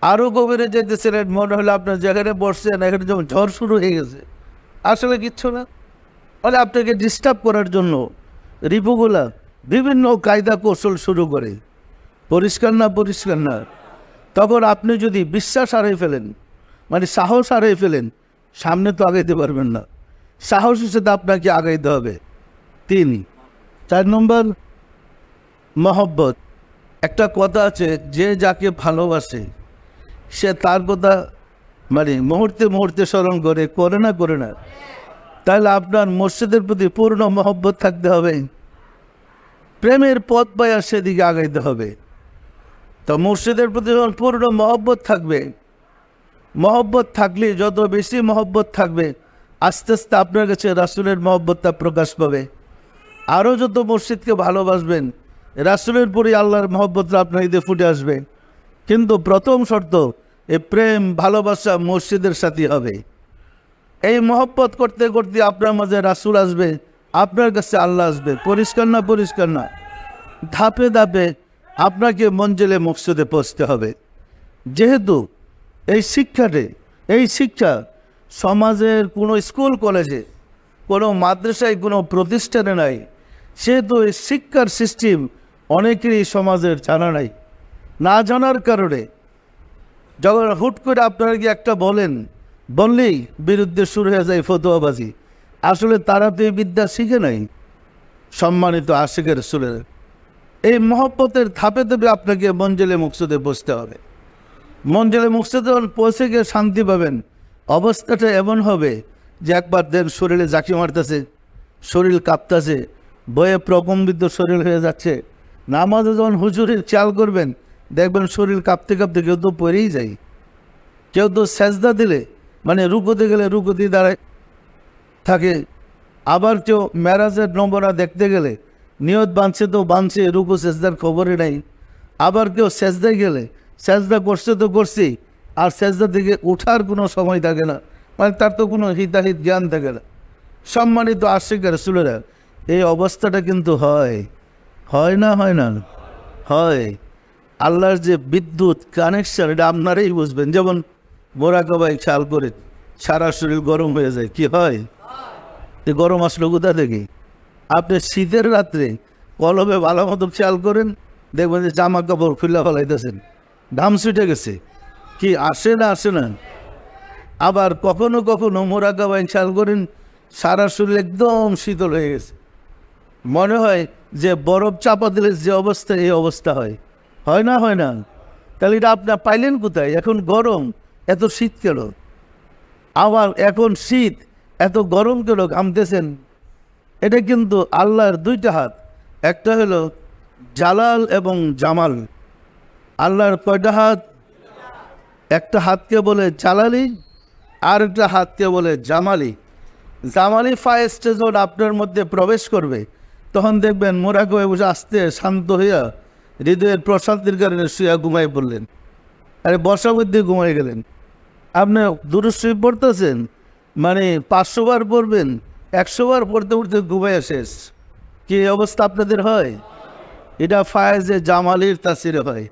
আরও গভীরে যেতেছিলেন, মনে হলো আপনার যেখানে বসছেন এখানে যেমন ঝড় শুরু হয়ে গেছে, আসলে কিচ্ছু না। ফলে আপনাকে ডিস্টার্ব করার জন্য রিপুগুলা বিভিন্ন কায়দা কৌশল শুরু করে, পরিষ্কার না। তখন আপনি যদি বিশ্বাস হারিয়ে ফেলেন, মানে সাহস হারিয়ে ফেলেন, সামনে তো আগাইতে পারবেন না। সাহসের সাথে আপনাকে আগাইতে হবে। 3, 4 নম্বর মহব্বত। একটা কথা আছে, যে যাকে ভালোবাসে সে তার কথা মানে মুহূর্তে মুহূর্তে স্মরণ করে না। তাহলে আপনার মসজিদের প্রতি পূর্ণ মহব্বত থাকতে হবে, প্রেমের পথ পাইয়া সেদিকে আগাইতে হবে। তো মসজিদের প্রতি যখন পূর্ণ মহব্বত থাকবে, মহব্বত থাকলে যত বেশি মহব্বত থাকবে, আস্তে আস্তে আপনার কাছে রাসূলের মহব্বতটা প্রকাশ পাবে। আরও যত মসজিদকে ভালোবাসবেন, রাসূলের পরই আল্লাহর মহব্বতটা আপনার ঈদে ফুটে আসবে। কিন্তু প্রথম শর্ত, এই প্রেম ভালোবাসা মসজিদের সাথে হবে। এই মহব্বত করতে করতে আপনার মাঝে রাসূল আসবে, আপনার কাছে আল্লাহ আসবে। পরিষ্কার না? ধাপে ধাপে আপনাকে মঞ্জিলে মকসুদে পৌঁছতে হবে। যেহেতু এই শিক্ষা সমাজের কোনো স্কুল কলেজে, কোনো মাদ্রাসায়, কোনো প্রতিষ্ঠানে নাই, সেহেতু এই শিক্ষার সিস্টেম অনেকেরই সমাজের জানা নাই। না জানার কারণে যখন হুট করে আপনারা কি একটা বললেই বিরুদ্ধে শুরু হয়ে যায় ফতোয়াবাজি। আসলে তারা তো এই বিদ্যা শিখে নাই। সম্মানিত আশিকের রাসূলের, এই মহব্বতের ধাপে ধাপে আপনাকে মঞ্জিলে মকসুদে পৌঁছতে হবে। মঞ্জিলে মকসুদে পৌঁছে গিয়ে শান্তি পাবেন। অবস্থাটা এমন হবে যে একবার দেন শরীরে জাঁকি মারতেছে, শরীর কাঁপতেছে, বয়ে প্রকম্পিত শরীর হয়ে যাচ্ছে। নামাজে যখন হুজুরের খেয়াল করবেন, দেখবেন শরীর কাঁপতে কাঁপতে কেউ তো পড়েই যায়, কেউ তো সেজদা দিলে মানে রুকুতে গেলে রুকুতে দাঁড়ায় থাকে। আবার কেউ মেরাজের নমুনা দেখতে গেলে নিয়ত বাঁধছে, রুকু সেজদার খবরই নাই। আবার কেউ সেজদায় গেলে সেজদা করছি, আর সেজদা থেকে ওঠার কোনো সময় থাকে না, মানে তার তো কোনো হিতাহিত জ্ঞান থাকে না। সম্মানিত আশিকের রাসূলেরা, এই অবস্থাটা কিন্তু হয় না। আল্লাহর যে বিদ্যুৎ কানেকশন, এটা আপনারাই বুঝবেন। যেমন মোরাকাবায় খেয়াল করে সারা শরীর গরম হয়ে যায়, কি হয়? গরম আসলো কোথা থেকে? আপনি শীতের রাত্রে কলমে ভালো মতো খেয়াল করেন, দেখবেন যে জামা কাপড় খুলে ফেলাইতেছেন, ঘাম ছুটে গেছে। কি আসে না? আবার কখনো কখনো মোরাকাবায় খেয়াল করেন সারা শরীর একদম শীতল হয়ে গেছে, মনে হয় যে বরফ চাপা দিলে যে অবস্থা, এই অবস্থা হয় না? তাহলে এটা আপনার পাইলেন কোথায়? এখন গরম, এত শীত কেন? আবার এখন শীত, এত গরম কেন ঘামতেছেন? এটা কিন্তু আল্লাহর 2টা হাত, একটা হলো জালাল এবং জামাল। আল্লাহর কয়টা হাত? একটা হাতকে বলে জালালি, আর একটা হাতকে বলে জামালি। জামালি ফায়েস্টে যখন আপনার মধ্যে প্রবেশ করবে, তখন দেখবেন মোরাকাবে বসে আস্তে শান্ত হইয়া হৃদয়ের প্রশান্তির কারণে শুয়া ঘুমাই পড়লেন, আরে বর্ষা মধ্যে ঘুমাই গেলেন। আপনি দুরূদ শরীফ পড়তেছেন, মানে 500 বার পড়বেন, 100 বার পড়তে ঘুমাইয়া শেষ। কি অবস্থা আপনাদের হয়? এটা ফায়েজে জামালির তাসিরে হয়।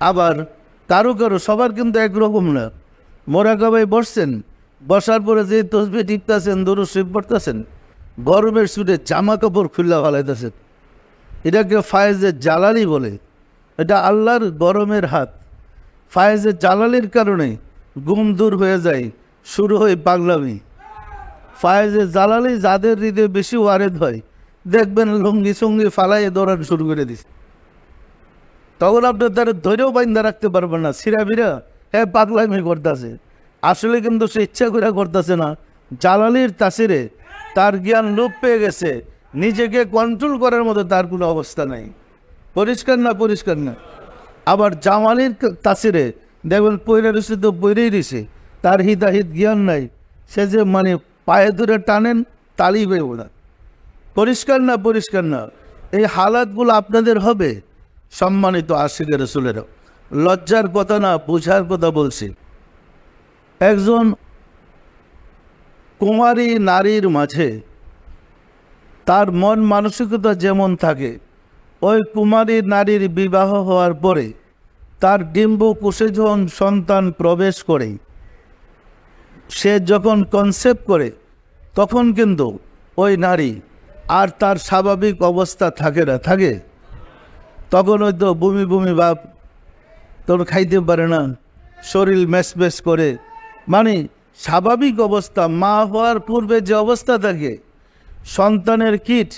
আবার কারো সবার কিন্তু একরকম না। মোরাকাবায় বসছেন, বসার পরে যে তসবিহ টিপতেছেন, দুরূদ শরীফ পড়তেছেন, গরমের ছুটে জামা কাপড় খুলে ফেলাইতেছেন, এটাকে ফায়েজে জালালি বলে। এটা আল্লাহর গরমের হাত। ফায়েজে জালালির কারণে ঘুম দূর হয়ে যায়, শুরু হয় পাগলামি। ফায়েজে জালালি যাদের হৃদয়ে বেশি ওয়ারেদ হয়, দেখবেন লুঙ্গি সঙ্গি ফালাইয়ে দৌড়ানো শুরু করে দিছে। তখন আপনার তারা ধৈর্যও বাইন্দা রাখতে পারবেন না, সিরাবিরা হ্যাঁ পাগলামি করতেছে, আসলে কিন্তু সে ইচ্ছা করে করতেছে না। জালালির তাসিরে তার জ্ঞান লোপ পেয়ে গেছে, নিজেকে কন্ট্রোল করার মতো তার কোনো অবস্থা নাই। পরিষ্কার না? পরিষ্কার না? আবার জামালির তাসিরে দেখবেন পয়রা রয়েছে তো পয়রেই রয়েছে, তার হিতাহিত জ্ঞান নাই, সে যে মানে পায়ে ধরে টানেন তালি বেয়ে ওঠা। পরিষ্কার না? পরিষ্কার না? এই হালাতগুলো আপনাদের হবে। সম্মানিত আশিকের রাসূলেরা, লজ্জার কথা না, বোঝার কথা বলছি। একজন কুমারী নারীর মাঝে তার মন মানসিকতা যেমন থাকে, ওই কুমারী নারীর বিবাহ হওয়ার পরে তার ডিম্বকোষে যখন সন্তান প্রবেশ করে, সে যখন কনসেপ্ট করে, তখন কিন্তু ওই নারী আর তার স্বাভাবিক অবস্থা থাকে না। থাকে? তখন হয়তো বমি বমি ভাব, তখন খাইতে পারে না, শরীর ম্যাচ করে, মানে স্বাভাবিক অবস্থা মা হওয়ার পূর্বে যে অবস্থা থাকে, সন্তানের কিট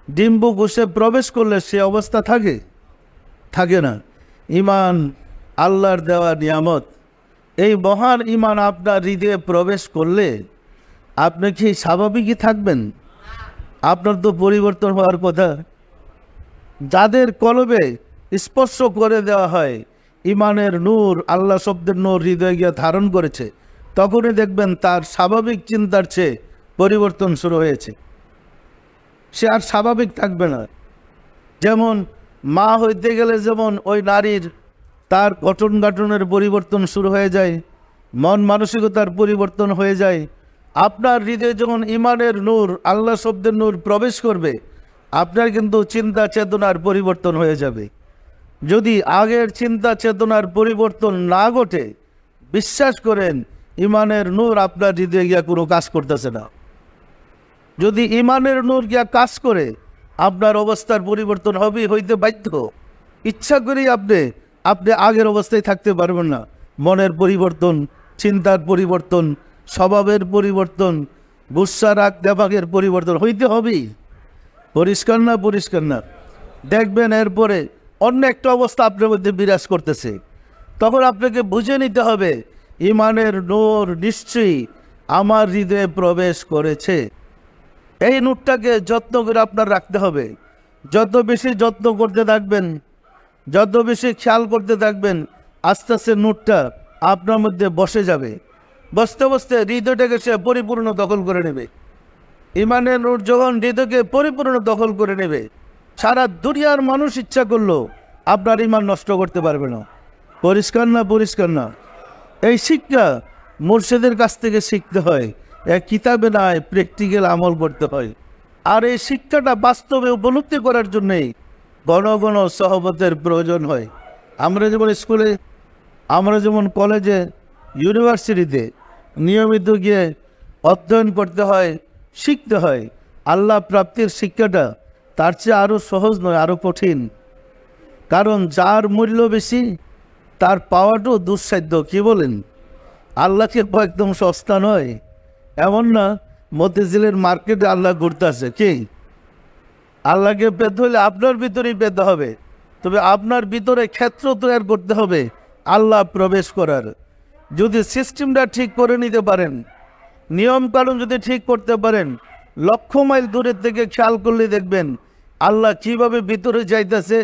ডিম্বকোষে প্রবেশ করলে সে অবস্থা থাকে? থাকে না। ঈমান আল্লাহর দেওয়া নিয়ামত। এই মহান ঈমান আপনার হৃদয়ে প্রবেশ করলে আপনি কি স্বাভাবিকই থাকবেন? আপনার তো পরিবর্তন হওয়ার কথা। যাদের কলবে স্পর্শ করে দেওয়া হয় ঈমানের নূর, আল্লাহ শব্দের নূর হৃদয়ে গিয়ে ধারণ করেছে, তখনই দেখবেন তার স্বাভাবিক চিন্তার চেয়ে পরিবর্তন শুরু হয়েছে। সে আর স্বাভাবিক থাকবে না। যেমন মা হইতে গেলে যেমন ওই নারীর তার গঠন গাঠনের পরিবর্তন শুরু হয়ে যায়, মন মানসিকতার পরিবর্তন হয়ে যায়। আপনার হৃদয়ে যখন ঈমানের নূর, আল্লাহ শব্দের নূর প্রবেশ করবে, আপনার কিন্তু চিন্তা চেতনার পরিবর্তন হয়ে যাবে। যদি আগের চিন্তা চেতনার পরিবর্তন না ঘটে, বিশ্বাস করেন ঈমানের নূর আপনার হৃদয়ে গিয়া কোনো কাজ করতেছে না। যদি ঈমানের নূর গিয়া কাজ করে, আপনার অবস্থার পরিবর্তন হইতে বাধ্য। ইচ্ছা করেই আপনি আগের অবস্থায় থাকতে পারবেন না। মনের পরিবর্তন, চিন্তার পরিবর্তন, স্বভাবের পরিবর্তন, গুসা রাগ দেবাগের পরিবর্তন হইতে হবেই। পরিষ্কার না? পরিষ্কার না? দেখবেন এরপরে অন্য একটা অবস্থা আপনার মধ্যে বিরাজ করতেছে, তখন আপনাকে বুঝে নিতে হবে ঈমানের নূর নিশ্চয়ই আমার হৃদয়ে প্রবেশ করেছে। এই নূরটাকে যত্ন করে আপনার রাখতে হবে। যত বেশি যত্ন করতে থাকবেন, যত বেশি খেয়াল করতে থাকবেন, আস্তে আস্তে নূরটা আপনার মধ্যে বসে যাবে। বসতে বসতে হৃদয়টাকে সে পরিপূর্ণ দখল করে নেবে। ঈমানের নূর যখন হৃদয়কে পরিপূর্ণ দখল করে নেবে, সারা দুনিয়ার মানুষ ইচ্ছা করলো আপনার ঈমান নষ্ট করতে পারবে না। পরিষ্কার না? পরিষ্কার না? এই শিক্ষা মুর্শিদের কাছ থেকে শিখতে হয়, এক কিতাবে নয়, প্র্যাকটিক্যাল আমল করতে হয়। আর এই শিক্ষাটা বাস্তবে উপলব্ধি করার জন্যেই ঘন ঘন সহবতের প্রয়োজন হয়। আমরা যেমন স্কুলে, আমরা যেমন কলেজে, ইউনিভার্সিটিতে নিয়মিত গিয়ে অধ্যয়ন করতে হয়, শিখতে হয়, আল্লাহ প্রাপ্তির শিক্ষাটা তার চেয়ে আরও সহজ নয়, আরও কঠিন। কারণ যার মূল্য বেশি তার পাওয়াটাও দুঃসাধ্য। কি বলেন? আল্লাহকে একদম সস্তা নয়। এমন না মতিঝিলের মার্কেটে আল্লাহ ঘুরতে আছে। কি? আল্লাহকে পেতে হলে আপনার ভিতরেই পেতে হবে, তবে আপনার ভিতরে ক্ষেত্র তৈরি করতে হবে আল্লাহ প্রবেশ করার। যদি সিস্টেমটা ঠিক করে নিতে পারেন, নিয়মকানুন যদি ঠিক করতে পারেন, লক্ষ মাইল দূরের থেকে খেয়াল করলে দেখবেন আল্লাহ কিভাবে ভিতরে যাইতেছে,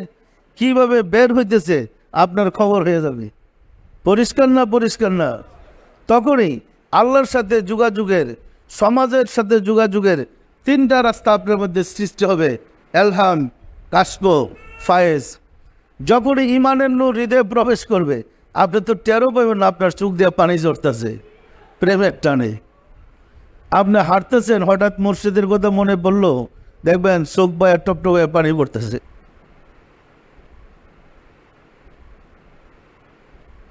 কিভাবে বের হইতেছে, আপনার খবর হয়ে যাবে। পরিষ্কার না? পরিষ্কার না? তখনই আল্লাহর সাথে যোগাযোগের, সমাজের সাথে যোগাযোগের তিনটা রাস্তা আপনার মধ্যে সৃষ্টি হবে: এলহাম, কাশফ, ফায়েজ। যখনই ঈমানের নূর হৃদয়ে প্রবেশ করবে, আপনি তো টেরও পাবেন না আপনার চোখ দিয়ে পানি ঝরতেছে প্রেমের টানে। আপনি হাঁটতেছেন, হঠাৎ মুর্শিদের কথা মনে পড়লো, দেখবেন চোখ বয়া টপ টপ হয়ে পানি পড়তেছে।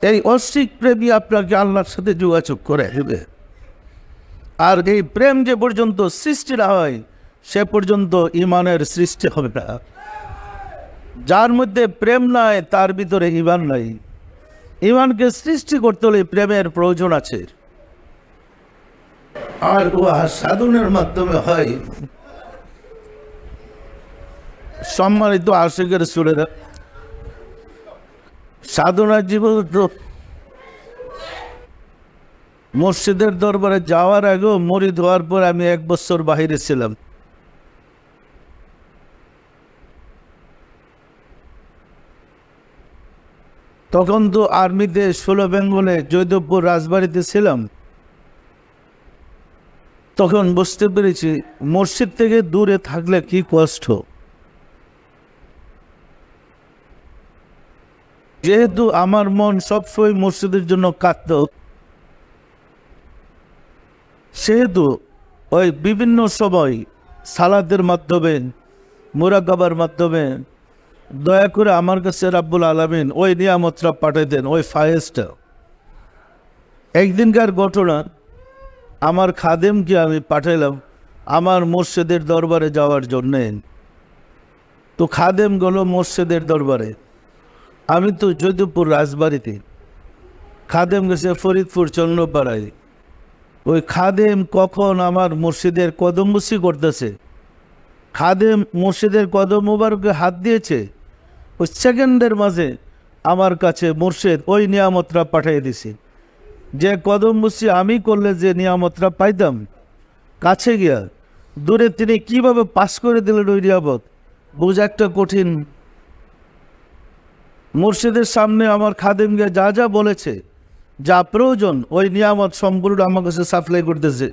এই অশ্বিক প্রেমই আপনাকে আল্লাহর সাথে যোগাযোগ করে দেবে। আর এই প্রেম যে পর্যন্ত সৃষ্টি না হয়, সে পর্যন্ত ঈমানের সৃষ্টি হবে না। যার মধ্যে প্রেম নাই, তার ভিতরে ঈমান নাই। ইমানকে সৃষ্টি করতে হলে প্রেমের প্রয়োজন আছে, আর উহা সাধনের মাধ্যমে হয়। সম্মানিত আশিকের সুরেরা, সাধনার জীবন মসজিদের দরবারে যাওয়ার আগেও মরিদ হওয়ার পর আমি 1 বছর বাহিরে ছিলাম। তখন তো আর্মিতে 16 বেঙ্গলে জয়দেবপুর রাজবাড়িতে ছিলাম। তখন বুঝতে পেরেছি মসজিদ থেকে দূরে থাকলে কি কষ্ট। যেহেতু আমার মন সবসময় মসজিদের জন্য কাঁদত, সেহেতু ওই বিভিন্ন সময় সালাতের মাধ্যমে, মুরাকাবার মাধ্যমে দয়া করে আমার কাছে রাব্বুল আলামিন ওই নিয়ামতটা পাঠিয়ে দেন, ওই ফায়েজটা। একদিনকার ঘটনা, আমার খাদেমকে আমি পাঠাইলাম আমার মসজিদের দরবারে যাওয়ার জন্যে। তো খাদেম গেল মসজিদের দরবারে, আমি তো যদুপুর রাজবাড়িতে, খাদেম গেছে ফরিদপুর চন্দ্রপাড়ায়। ওই খাদেম কখন আমার মসজিদের কদমবুসি করতেছে, খাদেম মসজিদের কদম মোবারকে হাত দিয়েছে, ওই সেকেন্ডের মাঝে আমার কাছে মুর্শিদ ওই নিয়ামতটা পাঠিয়ে দিছে। যে কদমবুসি আমি করলে যে নিয়ামতটা পাইতাম, কাছে গিয়া দূরে তিনি কিভাবে পাস করে দিলেন ওই নিয়ামত, বোঝা একটা কঠিন। মুর্শিদের সামনে আমার খাদেম গিয়া যা যা বলেছে, যা প্রয়োজন, ওই নিয়ামত সম্পূর্ণ আমার কাছে সাপ্লাই করতেছে।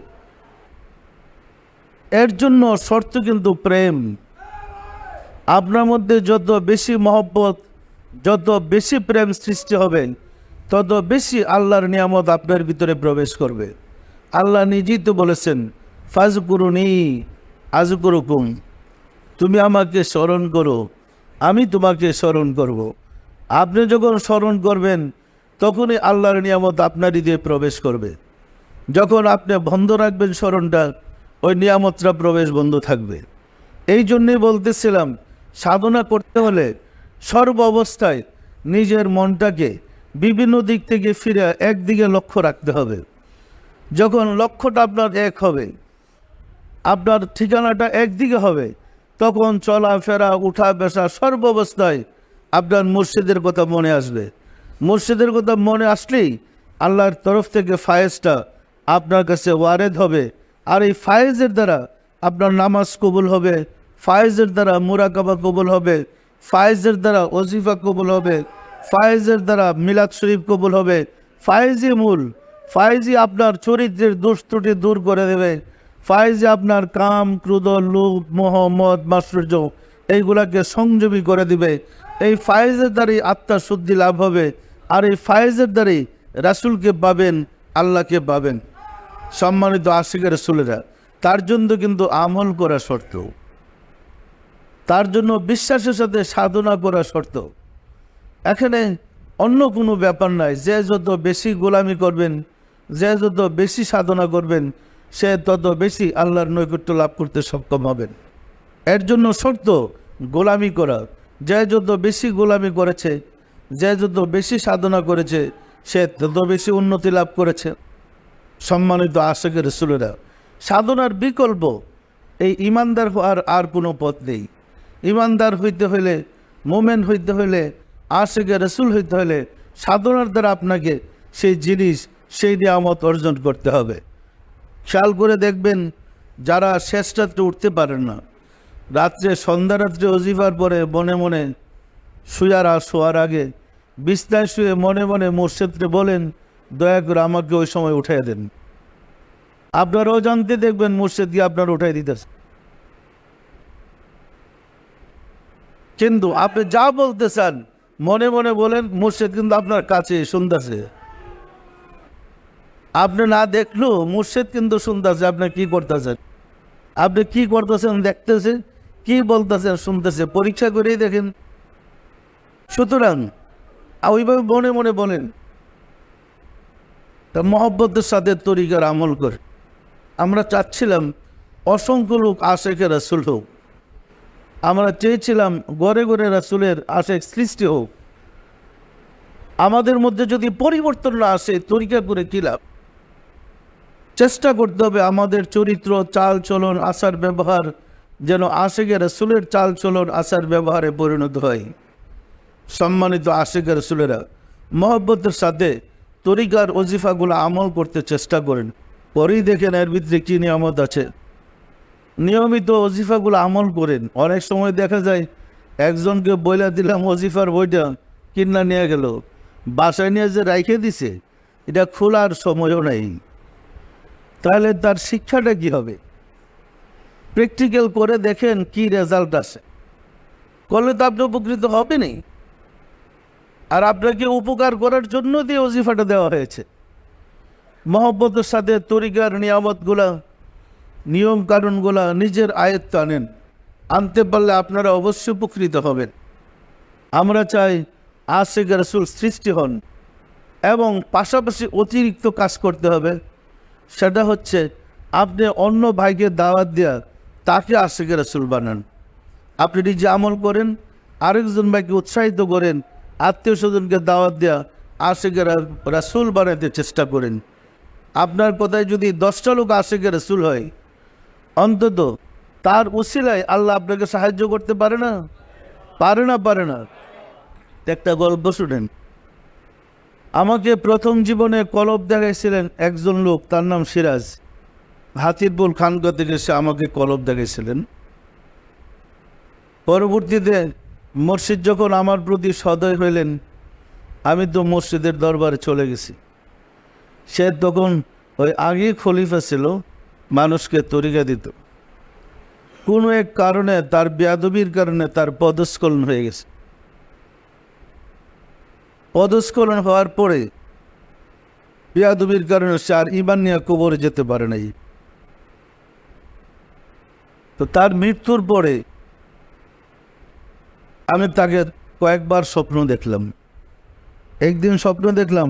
এর জন্য শর্ত কিন্তু প্রেম। আপনার মধ্যে যত বেশি মহব্বত, যত বেশি প্রেম সৃষ্টি হবে, তত বেশি আল্লাহর নিয়ামত আপনার ভিতরে প্রবেশ করবে। আল্লাহ নিজেই তো বলেছেন, ফাজকুরুনি আযকুরুকুম, তুমি আমাকে স্মরণ করো, আমি তোমাকে স্মরণ করব। আপনি যখন স্মরণ করবেন, তখনই আল্লাহর নিয়ামত আপনার হৃদয়ে প্রবেশ করবে। যখন আপনি বন্ধ রাখবেন স্মরণটা, ওই নিয়ামতটা প্রবেশ বন্ধ থাকবে। এই জন্যই বলতেছিলাম, সাধনা করতে হলে সর্ব অবস্থায় নিজের মনটাকে বিভিন্ন দিক থেকে ফিরে একদিকে লক্ষ্য রাখতে হবে। যখন লক্ষ্যটা আপনার এক হবে, আপনার ঠিকানাটা একদিকে হবে, তখন চলাফেরা, উঠা বসা সর্ব অবস্থায় আপনার মুর্শিদের কথা মনে আসবে। মুর্শিদের কথা মনে আসলেই আল্লাহর তরফ থেকে ফায়েজটা আপনার কাছে ওয়ারেদ হবে। আর এই ফায়েজের দ্বারা আপনার নামাজ কবুল হবে, ফায়েজের দ্বারা মুরাকাবা কবুল হবে, ফায়েজের দ্বারা ওজিফা কবুল হবে, ফায়েজের দ্বারা মিলাদ শরীফ কবুল হবে। ফায়েজই মূল, ফায়েজই আপনার চরিত্রের দোষ ত্রুটি দূর করে দেবে। ফায়েজে আপনার কাম, ক্রোধ, লোভ, মোহ, মদ, মাৎসর্য এইগুলাকে সংযমী করে দিবে। এই ফায়েজের দ্বারাই আত্মার শুদ্ধি লাভ হবে। আর এই ফায়েজের দ্বারাই রাসূলকে পাবেন, আল্লাহকে পাবেন। সম্মানিত আশিকের রাসূলেরা, তার জন্য কিন্তু আমল করা শর্ত, তার জন্য বিশ্বাসের সাথে সাধনা করা শর্ত। এখানে অন্য কোনো ব্যাপার নাই। যে যত বেশি গোলামি করবেন, যে যত বেশি সাধনা করবেন, সে তত বেশি আল্লাহর নৈকট্য লাভ করতে সক্ষম হবেন। এর জন্য শর্ত গোলামি করা। যে যত বেশি গোলামি করেছে, যে যত বেশি সাধনা করেছে, সে তত বেশি উন্নতি লাভ করেছে। সম্মানিত আশিকের রাসূলেরা, সাধনার বিকল্প এই ইমানদার হওয়ার আর কোনো পথ নেই। ইমানদার হইতে হইলে, মোমেন হইতে হইলে, আশিকের রাসূল হইতে হলে সাধনার দ্বারা আপনাকে সেই জিনিস, সেই নিয়ামত অর্জন করতে হবে। খেয়াল করে দেখবেন, যারা শেষ রাত্রে উঠতে পারেন না, রাত্রে সন্ধ্যা রাত্রে ওজিফার পরে মনে মনে শোয়ার আগে বিছনায় শুয়ে মনে মনে মুর্শিদকে বলেন, দয়া করে আমাকে ওই সময় উঠাই দেন। আপনারাও জানতে দেখবেন মুর্শিদ গিয়ে আপনার উঠাই দিতেছে। কিন্তু আপনি যা বলতে চান মনে মনে বলেন, মুর্শিদ কিন্তু আপনার কাছে শুনতেছে। আপনি না দেখলেও মুর্শিদ কিন্তু শুনতেছে আপনি কি করতেছেন, আপনি কি করতেছেন দেখতেছে, কি বলতেছেন শুনতেছে। পরীক্ষা করেই দেখেন। সুতরাং ওইভাবে মনে মনে বলেন, তা মহব্বতের সাথে তরিকার আমল করে। আমরা চাচ্ছিলাম অসংখ্য লোক আশেকে রাসূল হোক, আমরা চেয়েছিলাম ঘরে ঘরে রাসূলের আশেক সৃষ্টি হোক। আমাদের মধ্যে যদি পরিবর্তন না আসে তরিকা করে কী লাভ? চেষ্টা করতে হবে আমাদের চরিত্র, চাল চলন, আচার ব্যবহার যেন আশিকে রাসূলের চাল চলন, আচার ব্যবহারে পরিণত হয়। সম্মানিত আশিকে রাসূলেরা, মহব্বতের সাথে তরিকার ওজিফাগুলো আমল করতে চেষ্টা করেন। পরেই দেখেন এর ভিতরে কী নিয়ামত আছে। নিয়মিত ওজিফাগুলো আমল করেন। অনেক সময় দেখা যায় একজনকে বইলা দিলাম ওজিফার বইটা, কিনা নিয়ে গেল, বাসায় নিয়ে যে রাইখে দিছে, এটা খোলার সময়ও নেই। তাহলে তার শিক্ষাটা কি হবে? প্র্যাকটিক্যাল করে দেখেন কি রেজাল্ট আসে, করলে তো আপনি উপকৃত হবেনই। আর আপনাকে উপকার করার জন্য দিয়ে ওজিফাটা দেওয়া হয়েছে। মহব্বতের সাথে তরিকার নিয়ামতগুলা, নিয়ম কানুনগুলা নিজের আয়ত্ত আনেন। আনতে পারলে আপনারা অবশ্যই উপকৃত হবেন। আমরা চাই আশিকে রাসূল সৃষ্টি হন, এবং পাশাপাশি অতিরিক্ত কাজ করতে হবে। সেটা হচ্ছে আপনি অন্য ভাইকে দাওয়াত দেওয়া, তাকে আশিকে রাসূল বানান। আপনি নিজে আমল করেন, আরেকজন ভাইকে উৎসাহিত করেন, আত্মীয় স্বজনকে দাওয়াত দেওয়া, আশিকে রাসূল বানাতে চেষ্টা করেন। আপনার কথায় যদি 10টা লোক আশিকে রাসূল হয়, অন্তত তার উসিলায় আল্লাহ আপনাকে সাহায্য করতে পারে না? পারে না। একটা গল্প শুনেন। আমাকে প্রথম জীবনে কলব দেখাইছিলেন একজন লোক, তার নাম সিরাজ। হাতিরপুল খানকা থেকে সে আমাকে কলব দেখাইছিলেন। পরবর্তীতে মুর্শিদ যখন আমার প্রতি সদয় হইলেন, আমি তো মসজিদের দরবারে চলে গেছি। সে তখন ওই আগে খলিফা ছিল, মানুষকে তরিকা দিত। কোনো এক কারণে, তার বেয়াদবির কারণে তার পদস্খলন হয়ে গেছে। পদস্খলন হওয়ার পরে বেয়াদবির কারণে সে আর ঈমান নিয়ে কবরে যেতে পারে নাই। তো তার মৃত্যুর পরে আমি তাকে কয়েকবার স্বপ্ন দেখলাম। একদিন স্বপ্ন দেখলাম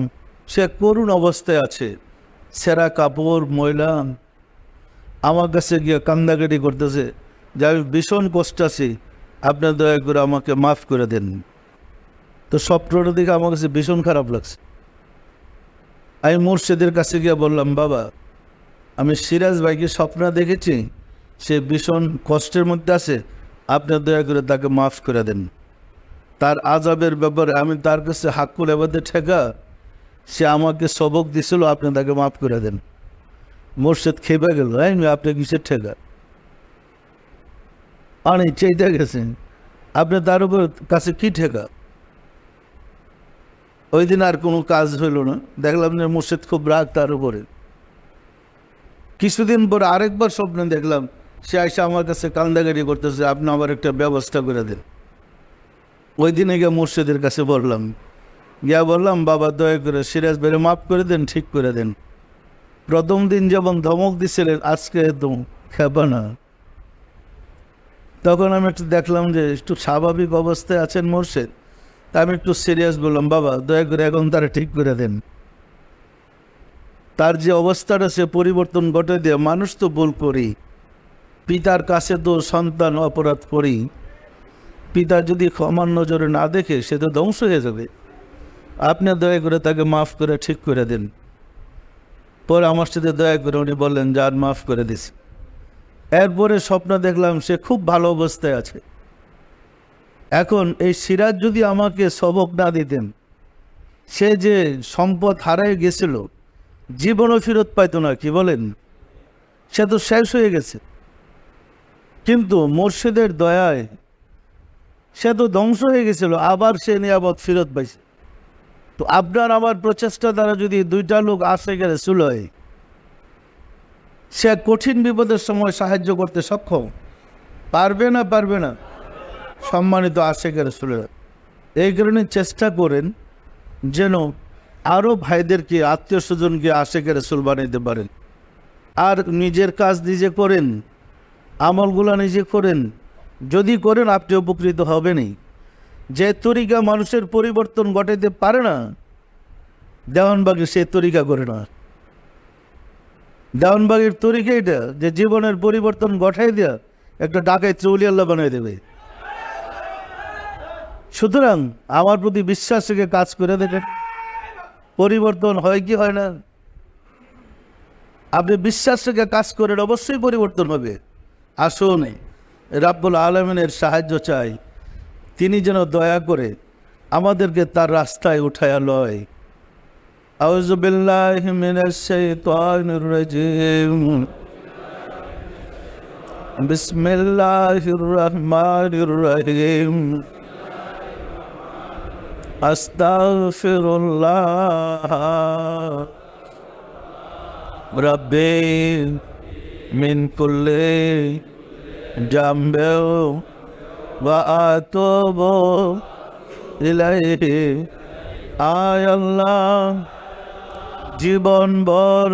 সে করুণ অবস্থায় আছে, ছেঁড়া কাপড়, ময়লা, আমার কাছে গিয়ে কান্দাকাটি করতেছে যে আমি ভীষণ কষ্ট আছি, আপনার দয়া করে আমাকে মাফ করে দেন। তো স্বপ্নটা দেখে আমার কাছে ভীষণ খারাপ লাগছে। আমি মুর্শিদের কাছে গিয়ে বললাম, বাবা, আমি সিরাজ ভাইকে স্বপ্ন দেখেছি, সে ভীষণ কষ্টের মধ্যে আছে, আপনার দয়া করে তাকে মাফ করে দেন। তার আযাবের ব্যাপারে আমি তার কাছে হাক্কুল এবাদে ঠেকা, সে আমাকে সবক দিছিল, আপনি তাকে মাফ করে দেন। মুর্শিদ খেপে গেল, আপনি কিসের ঠেকা? অনেক চেয়ে গেছেন, আপনি তার উপর কাছে কি ঠেকা? ওই দিন আর কোনো কাজ হইল না। দেখলাম যে মুর্শিদ খুব রাগ তার উপরে। কিছুদিন পরে আরেকবার স্বপ্নে দেখলাম সে এসে আমার কাছে কান্দাকাটি করতেছে, আপনি আমার একটা ব্যবস্থা করে দেন। ওই দিনে গিয়ে মুর্শিদের কাছে বললাম, বাবা, দয়া করে সিরাজ ভাইরে মাফ করে দেন, ঠিক করে দেন। প্রথম দিন যেমন ধমক দিছিলেন, আজকে একদম খেপা না। তখন আমি একটু দেখলাম যে একটু স্বাভাবিক অবস্থায় আছেন মুর্শিদ। তা আমি একটু সিরিয়াস বললাম, বাবা, দয়া করে এখন তারা ঠিক করে দেন। তার যে অবস্থাটা সে পরিবর্তন ঘটে দিয়ে, মানুষ তো ভুল করি, পিতার কাছে তো সন্তান অপরাধ করি, পিতা যদি ক্ষমার নজরে না দেখে সে তো ধ্বংস হয়ে যাবে। আপনি দয়া করে তাকে মাফ করে ঠিক করে দেন। পরে আমার সাথে দয়া করে উনি বললেন, যার মাফ করে দিস। এরপরে স্বপ্ন দেখলাম সে খুব ভালো অবস্থায় আছে। এখন এই সিরাজ যদি আমাকে সবক না দিতেন, সে যে সম্পদ হারাই গেছিল, জীবনও ফেরত পাইতো না। কি বলেন? সে তো শেষ হয়ে গেছে। কিন্তু মুর্শিদের দয়ায় সে তো ধ্বংস হয়ে গেছিল, আবার সে নিয়ামত ফেরত পাইছে। তো আপনার আমার প্রচেষ্টা দ্বারা যদি 2টা লোক আশিকে রাসূল হয়, সে কঠিন বিপদের সময় সাহায্য করতে সক্ষম। পারবে না? সম্মানিত আশিকে রাসূলেরা, এই কারণে চেষ্টা করেন যেন আরও ভাইদেরকে, আত্মীয় স্বজনকে আশিকে রাসূল বানাইতে পারেন। আর নিজের কাজ নিজে করেন, আমলগুলা নিজে করেন। যদি করেন আপনি উপকৃত হবেনই। যে তরিকা মানুষের পরিবর্তন ঘটাইতে পারে না, দেওয়ানবাগি সে তরিকা করে না। দেওয়ানবাগির তরিকা এটা যে জীবনের পরিবর্তন ঘটাই দেয়া একটা ডাকাই চৌলি আল্লাহ বানাই দেবে। সুতরাং আমার প্রতি বিশ্বাস রেখে কাজ করে দেখেন, পরিবর্তন হয় কি হয় না? আপনি বিশ্বাস রেখে কাজ করেন, অবশ্যই পরিবর্তন হবে। আসুন রাব্বুল আলামিনের সাহায্য চাই, তিনি যেন দয়া করে আমাদেরকে তার রাস্তায় উঠায়া লয়। আউযু বিল্লাহি মিনাশ শাইতানির রাজিম। বিসমিল্লাহির রহমানির রহিম। আস্তাগফিরুল্লাহ রাব্বি মিন কুল্লি জামবি ওয়া আতুবু ইলাইহি। আয় আল্লাহ, জীবনভর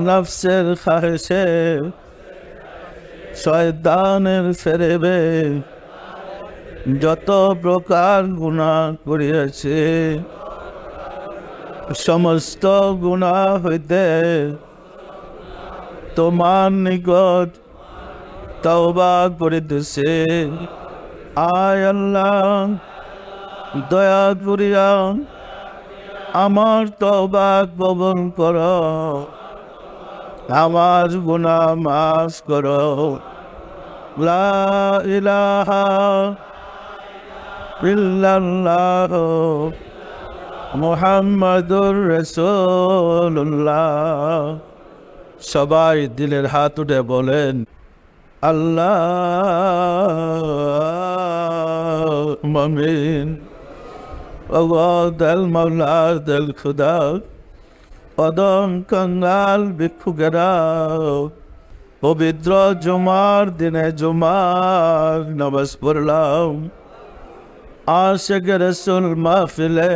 নফসের খাহেশে, শয়তানের ফেরেবে যত প্রকার গুনাহ করিয়াছে, সমস্ত গুনাহ হইতে তোমার নিকট তওবা করিতেছে। আয় আল্লাহ, দয়া করিয়া আমার তওবা কবুল করো, আমার গুনাহ মাফ করো। লা ইলাহা ইল্লাল্লাহ মুহাম্মাদুর রাসূলুল্লাহ। সবাই দিলের হাত উঠে বলেন আল্লাহ আমিন। আল্লাহ দেল মাওলা দেল খুদা কদম কঙ্গাল ভিক্ষুকেরা পবিত্র জুমার দিনে জুমার নামাজ পড়লাম। আশিক রাসূল মাহফিলে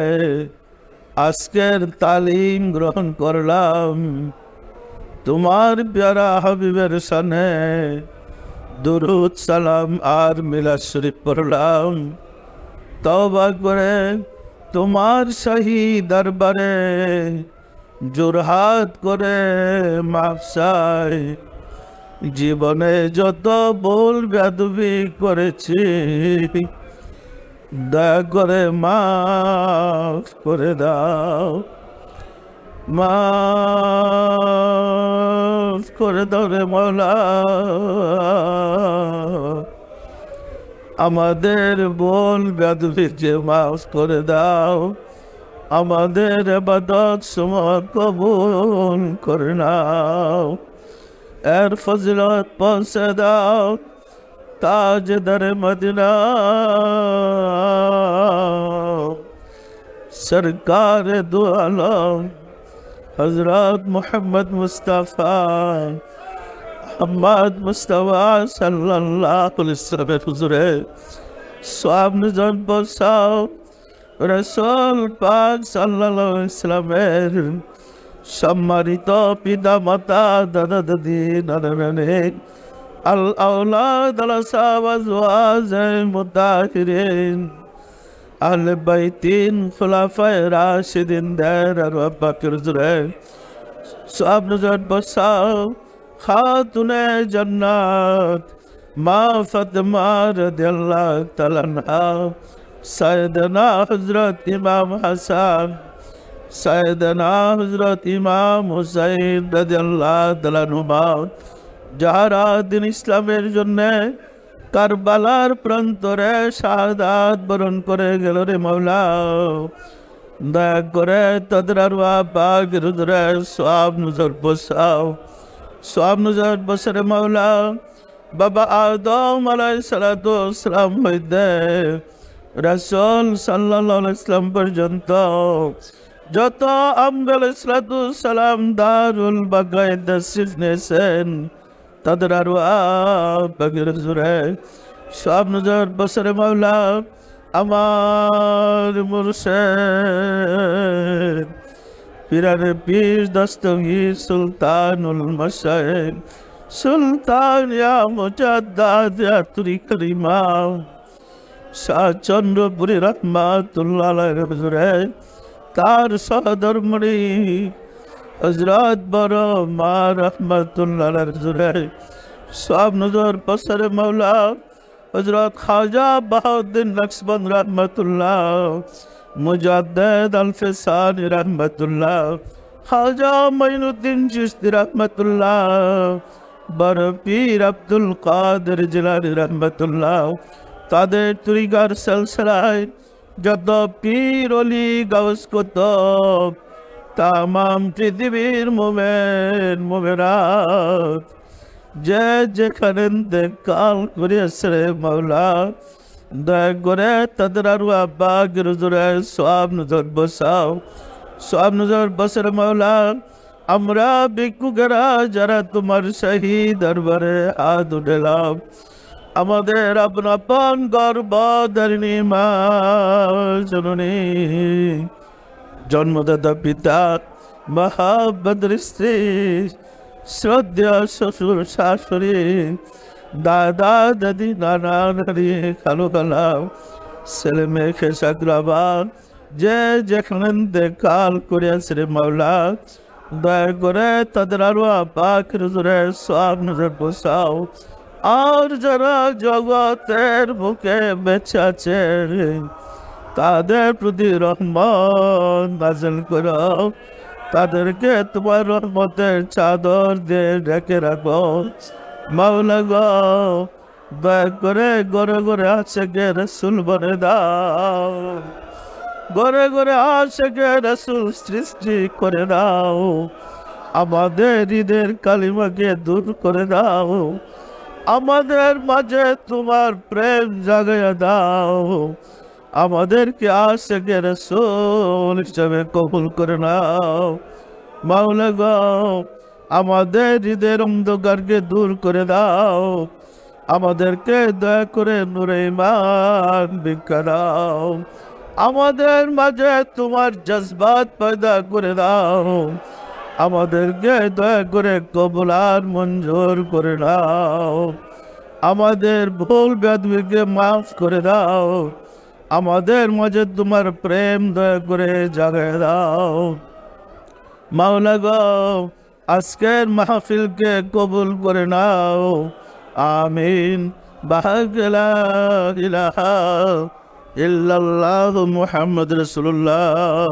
আজকের তালিম গ্রহণ করলাম। তোমার প্যারা হাবিবের শানে দুরূদ সালাম আর মিলাদ শরীফ পড়লাম। তওবা করে তোমার শাহী দরবারে জোরহাত করে মাফ চাই। জীবনে যত ভুল বেয়াদবি করেছি দয়া করে মাফ করে দাও, মাফ করে দাও রে মওলা। আমাদের ভুল বেয়াদবিকে মাফ করে দাও, আমাদের ইবাদত সময় কবুল করে নাও। এর ফজিলত পৌঁছে দাও তাজদার মদিনা সরকার দু আলম হযরত মুহাম্মদ মুস্তাফা মোহাম্মদ মুস্তাফা সাল্লাল্লাহু আলাইহি ওয়াসাল্লামের হুজুরে সওয়াব নজর বসাও। রাসূল পাক সাল্লাল্লাহু আলাইহি ওয়াসাল্লামের সম্মানিত পিতা মাতা দাদা দাদি নানা নানি আল আওলাদ আল সাহাবাজ ওয়াজ মুতাহিরিন আহলে বাইতিন খুলাফায়ে রাশিদিন দের আর আব্বাকর জুরে সওয়াব নজর বসাও। খাতুনে জান্নাত মা ফাতেমা রাদিয়াল্লাহু তাআলা আনহা, সাইয়েদনা হযরত ইমাম হাসান, সাইয়েদনা হযরত ইমাম হুসাইন রাদিয়াল্লাহু তাআলা আনহুমা, যারা দিন ইসলামের জন্য কারবালার প্রান্তরে শাহাদাত বরণ করে গেল রে মাওলা। দয়া করে তাদের আরওয়াহ পাকের হুজুরে সওয়াব নজর বসাও, সওয়াব নজর বসরে মাওলা। বাবা আদম আলাইহিস সালাতু ওয়াস সালাম হইতে রাসূল সাল্লাল্লাহু আলাইহি ওয়াসাল্লাম পর্যন্ত যত আম্বিয়া আলাইহিস সালাতু ওয়াস সালাম দারুল বাকায়ে তাশরীফ নিয়েছেন তাদের আরওয়াহ পাকের হুজুরে সওয়াব নজর বসরে মাওলা। আমার মুর্শিদ পীরানে পীর দস্তগীর সুলতানুল মাশায়েখ সুলতান ইয়া মুজাদ্দাদ ইয়া তরিকার ইমাম শাহ চন্দ্রপুরী রহমাতুল্লাহ আলাইহি হুজুরে তার সহধর্মণী হযরত বড় মা রহমাতুল্লাহ আলাইহি হুজুরে সওয়াব নজর বসরে মাওলা। হযরত খাজা বাহাউদ্দিন নকশবন্দ রহমতুল্লাহ, মুজাদ্দিদ আল-ফিসানি রহমতুল্লাহ, খাজা মাইনুদ্দিন চিশতি রহমতুল্লাহ, বড় পীর আব্দুল কাদের জিলানী রহমতুল্লাহ, তাদের তরিকার সিলসিলায় যত পীর অলি গাউস কুতুব, তামাম পৃথিবীর মোমেন মোমেনাত যে যেখানে কাল করিয়াছে রে মাওলা, দয়া করে তাদের আরো আব্বাগের হুজুরে সওয়াব নজর বসাও, সওয়াব নজর বসের মাওলা। আমরা ভিক্ষুকেরা যারা তোমার শাহী দরবারে হাত উঠালাম, আমাদের আপন গর্ভধারিণী মা জননী, জন্মদাতা পিতা, মহাবদ্র স্ত্রী, শ্রদ্ধা শ্বশুর শাশুড়ি, দাদা দাদি, নানা নানি, খালু খালা, ছেলে মেয়ে খেসাগ্রাবান যে যেখানে দেখাল করিয়াছে রে মাওলা, দয়া করে তাদের আরো পাক হুজুরে সওয়াব নজর বসাও। আর যারা জগতের বুকে বেঁচে আছে তাদের প্রতি রহমত নাযিল করো, তাদেরকে তোমার রহমতের চাদর দিয়ে ঢেকে রাখো মাওলা গো। দয়া করে ঘরে ঘরে আশিকে রাসূল বনে দাও, ঘরে ঘরে আশিকে রাসূল সৃষ্টি করে দাও, আমাদের হৃদের কালিমাকে দূর করে দাও, আমাদের মাঝে তোমার প্রেম জাগাইয়া দাও, আমাদেরকে আশিকে রাসূল হিসেবে কবুল করে নাও মাওলা গো। আমাদের হৃদয়ের অন্ধকারকে দূর করে দাও, আমাদেরকে দয়া করে নূরে ঈমান ভিক্ষা দাও, আমাদের মাঝে তোমার জজবাত পয়দা করে দাও, আমাদেরকে দয়া করে কবুল আর মঞ্জুর করে দাও, আমাদের ভুল বেয়াদবিকে মাফ করে দাও, আমাদের মাঝে তোমার প্রেম দয়া করে জাগায় দাও মাওলা গো। আজকের মাহফিলকে কবুল করে নাও, আমিন। বাহাগলা ইলাহা ইল্লাল্লাহু মুহাম্মদ রাসূলুল্লাহ।